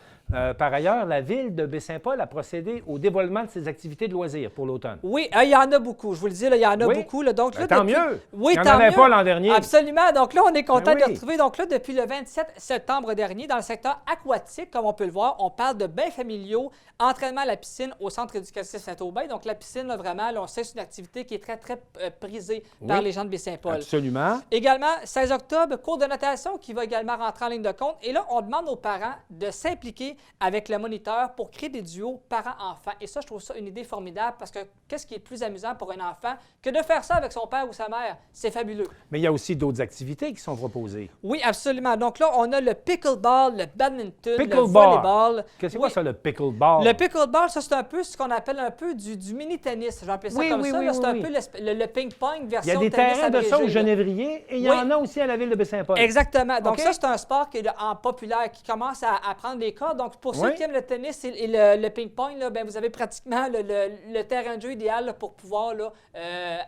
Par ailleurs, la ville de Baie-Saint-Paul a procédé au dévoilement de ses activités de loisirs pour l'automne. Oui, il y en a beaucoup. Je vous le dis, là, il y en a beaucoup. Là. Donc, là, tant mieux. Oui, il n'y en avait pas l'an dernier. Absolument. Donc là, on est content de le retrouver. Donc là, depuis le 27 septembre dernier, dans le secteur aquatique, comme on peut le voir, on parle de bains familiaux, entraînement à la piscine au Centre éducatif Saint-Aubin. Donc la piscine, là, vraiment, là, on sait que c'est une activité qui est très, très prisée par les gens de Baie-Saint-Paul. Absolument. Également, 16 octobre, cours de natation qui va également rentrer en ligne de compte. Et là, on demande aux parents de s'impliquer avec le moniteur pour créer des duos parents-enfants. Et ça, je trouve ça une idée formidable parce que qu'est-ce qui est plus amusant pour un enfant que de faire ça avec son père ou sa mère? C'est fabuleux. Mais il y a aussi d'autres activités qui sont proposées. Oui, absolument. Donc là, on a le pickleball, le badminton, le volleyball. Qu'est-ce que c'est ça, le pickleball? Le pickleball, ça, c'est un peu ce qu'on appelle un peu du mini-tennis. Je vais appeler ça comme ça. C'est un peu le ping-pong version tennis. Il y a des terrains de ça au Genévrier et il y en a aussi à la ville de Baie-Saint-Paul. Exactement. Donc ça, c'est un sport qui est en populaire, qui commence à prendre des cordes. Donc pour ceux qui aiment le tennis et le ping-pong, là, vous avez pratiquement le terrain de jeu idéal là, pour pouvoir là,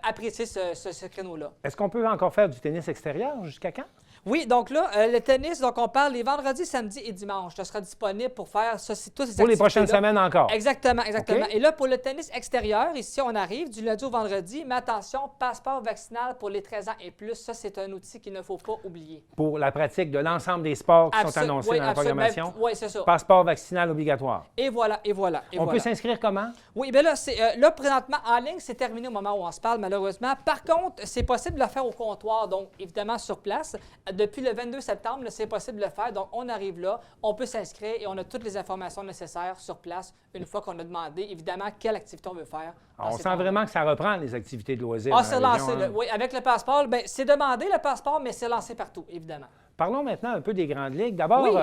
apprécier ce créneau-là. Est-ce qu'on peut encore faire du tennis extérieur jusqu'à quand? Oui, donc là, le tennis, donc on parle les vendredis, samedis et dimanches. Ça sera disponible pour faire ça, c'est toutes ces pour les prochaines semaines encore. Exactement, exactement. Okay. Et là, pour le tennis extérieur, ici, on arrive du lundi au vendredi, mais attention, passeport vaccinal pour les 13 ans et plus. Ça, c'est un outil qu'il ne faut pas oublier. Pour la pratique de l'ensemble des sports qui sont annoncés dans la programmation. Oui, c'est ça. Passeport vaccinal obligatoire. Et voilà, et voilà. On peut s'inscrire comment? Oui, bien là, présentement, en ligne, c'est terminé au moment où on se parle, malheureusement. Par contre, c'est possible de le faire au comptoir, donc évidemment sur place. Depuis le 22 septembre, c'est possible de le faire. Donc, on arrive là, on peut s'inscrire et on a toutes les informations nécessaires sur place une fois qu'on a demandé, évidemment, quelle activité on veut faire. Alors, on sent vraiment que ça reprend les activités de loisirs. C'est lancé. Oui, avec le passeport, c'est demandé le passeport, mais c'est lancé partout, évidemment. Parlons maintenant un peu des grandes ligues. D'abord,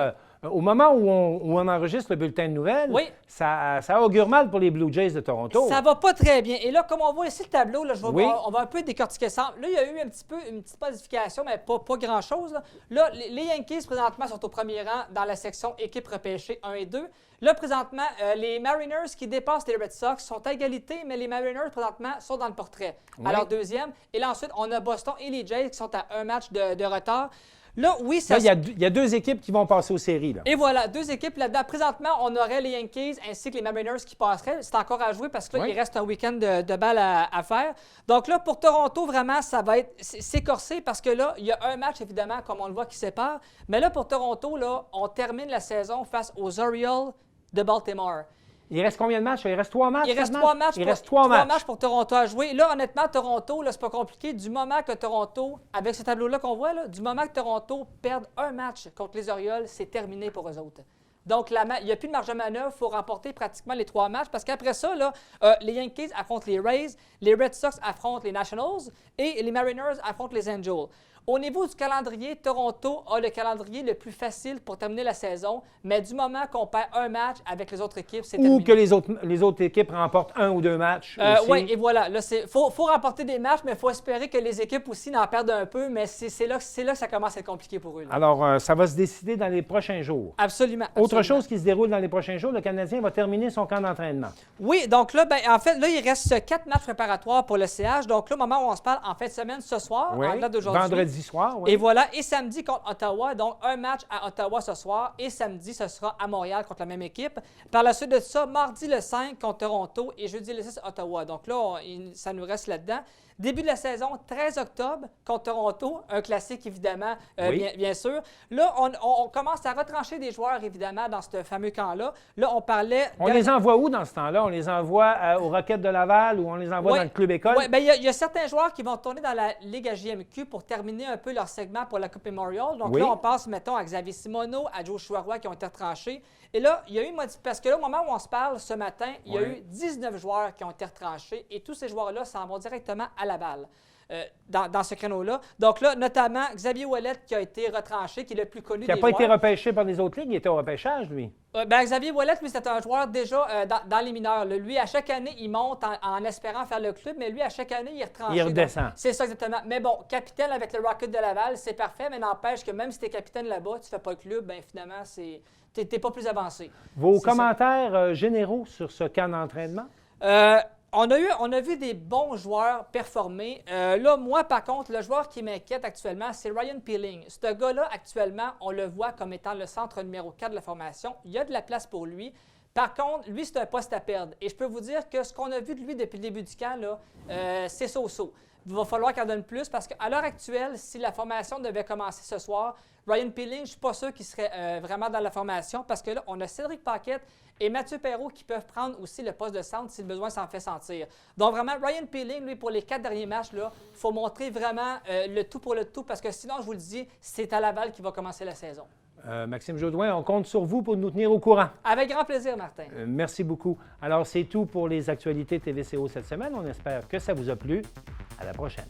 au moment où on enregistre le bulletin de nouvelles, ça augure mal pour les Blue Jays de Toronto. Ça va pas très bien. Et là, comme on voit ici le tableau, là, on va un peu décortiquer ça. Là, il y a eu une petite modification, mais pas grand-chose. Là, les Yankees, présentement, sont au premier rang dans la section équipe repêchée 1 et 2. Là, présentement, les Mariners qui dépassent les Red Sox sont à égalité, mais les Mariners, présentement, sont dans le portrait. Alors, deuxième. Et là, ensuite, on a Boston et les Jays qui sont à un match de retard. Là, oui, ça... Là, il y a deux équipes qui vont passer aux séries. Là. Et voilà, deux équipes là-dedans. Présentement, on aurait les Yankees ainsi que les Mariners qui passeraient. C'est encore à jouer parce que là, il reste un week-end de balle à faire. Donc là, pour Toronto, vraiment, ça va être... C'est corsé parce que là, il y a un match, évidemment, comme on le voit, qui sépare. Mais là, pour Toronto, là, on termine la saison face aux Orioles de Baltimore. Il reste combien de matchs? Il reste 3 matchs? Il reste 3 matchs. Il reste 3 matchs pour Toronto à jouer. Là, honnêtement, Toronto, là, c'est pas compliqué. Du moment que Toronto, avec ce tableau-là qu'on voit, là, du moment que Toronto perd un match contre les Orioles, c'est terminé pour eux autres. Donc, il n'y a plus de marge de manœuvre. Il faut remporter pratiquement les 3 matchs parce qu'après ça, là, les Yankees affrontent les Rays, les Red Sox affrontent les Nationals et les Mariners affrontent les Angels. Au niveau du calendrier, Toronto a le calendrier le plus facile pour terminer la saison, mais du moment qu'on perd un match avec les autres équipes, c'est terminé. Ou que les autres équipes remportent 1 ou 2 matchs aussi. Oui, et voilà. Il faut remporter des matchs, mais il faut espérer que les équipes aussi n'en perdent un peu, mais c'est là que ça commence à être compliqué pour eux. Là. Alors, ça va se décider dans les prochains jours. Absolument. Autre chose qui se déroule dans les prochains jours, le Canadien va terminer son camp d'entraînement. Oui, donc là, en fait, il reste 4 matchs préparatoires pour le CH. Donc là, au moment où on se parle, en fin de semaine, ce soir, en date d'aujourd'hui. Vendredi soir, oui. Et voilà, et samedi contre Ottawa, donc un match à Ottawa ce soir, et samedi, ce sera à Montréal contre la même équipe. Par la suite de ça, mardi le 5 contre Toronto et jeudi le 6 Ottawa. Donc là, ça nous reste là-dedans. Début de la saison, 13 octobre contre Toronto, un classique évidemment, bien sûr. Là, on commence à retrancher des joueurs évidemment dans ce fameux camp-là. Là, on parlait... On les envoie où dans ce temps-là? On les envoie aux Roquettes de Laval ou on les envoie dans le club école? Oui, bien, il y a certains joueurs qui vont tourner dans la Ligue à JMQ pour terminer un peu leur segment pour la Coupe Memorial. Donc là, on passe, mettons, à Xavier Simoneau, à Joshua Roy qui ont été retranchés. Et là, il y a eu parce que là, au moment où on se parle ce matin, il y a eu 19 joueurs qui ont été retranchés et tous ces joueurs-là s'en vont directement à Laval. Dans ce créneau-là. Donc là, notamment, Xavier Ouellet qui a été retranché, qui est le plus connu des joueurs. Qui n'a pas été repêché par les autres ligues, il était au repêchage, lui. Xavier Ouellet, lui, c'est un joueur déjà dans les mineurs. Là. Lui, à chaque année, il monte en espérant faire le club, mais lui, à chaque année, il est retranché. Il redescend. C'est ça, exactement. Mais bon, capitaine avec le Rocket de Laval, c'est parfait, mais n'empêche que même si tu es capitaine là-bas, tu ne fais pas le club, bien finalement, tu n'es pas plus avancé. Vos commentaires généraux sur ce camp d'entraînement? On a vu des bons joueurs performer. Là, moi, par contre, le joueur qui m'inquiète actuellement, c'est Ryan Peeling. Ce gars-là, actuellement, on le voit comme étant le centre numéro 4 de la formation. Il y a de la place pour lui. Par contre, lui, c'est un poste à perdre. Et je peux vous dire que ce qu'on a vu de lui depuis le début du camp, c'est so-so. Il va falloir qu'il en donne plus parce qu'à l'heure actuelle, si la formation devait commencer ce soir, Ryan Peeling, je ne suis pas sûr qu'il serait vraiment dans la formation parce que là, on a Cédric Paquette et Mathieu Perreault qui peuvent prendre aussi le poste de centre si le besoin s'en fait sentir. Donc vraiment, Ryan Peeling, lui, pour les 4 derniers matchs, il faut montrer vraiment le tout pour le tout parce que sinon, je vous le dis, c'est à Laval qui va commencer la saison. Maxime Jodoin, on compte sur vous pour nous tenir au courant. Avec grand plaisir, Martin. Merci beaucoup. Alors, c'est tout pour les actualités TVCO cette semaine. On espère que ça vous a plu. À la prochaine.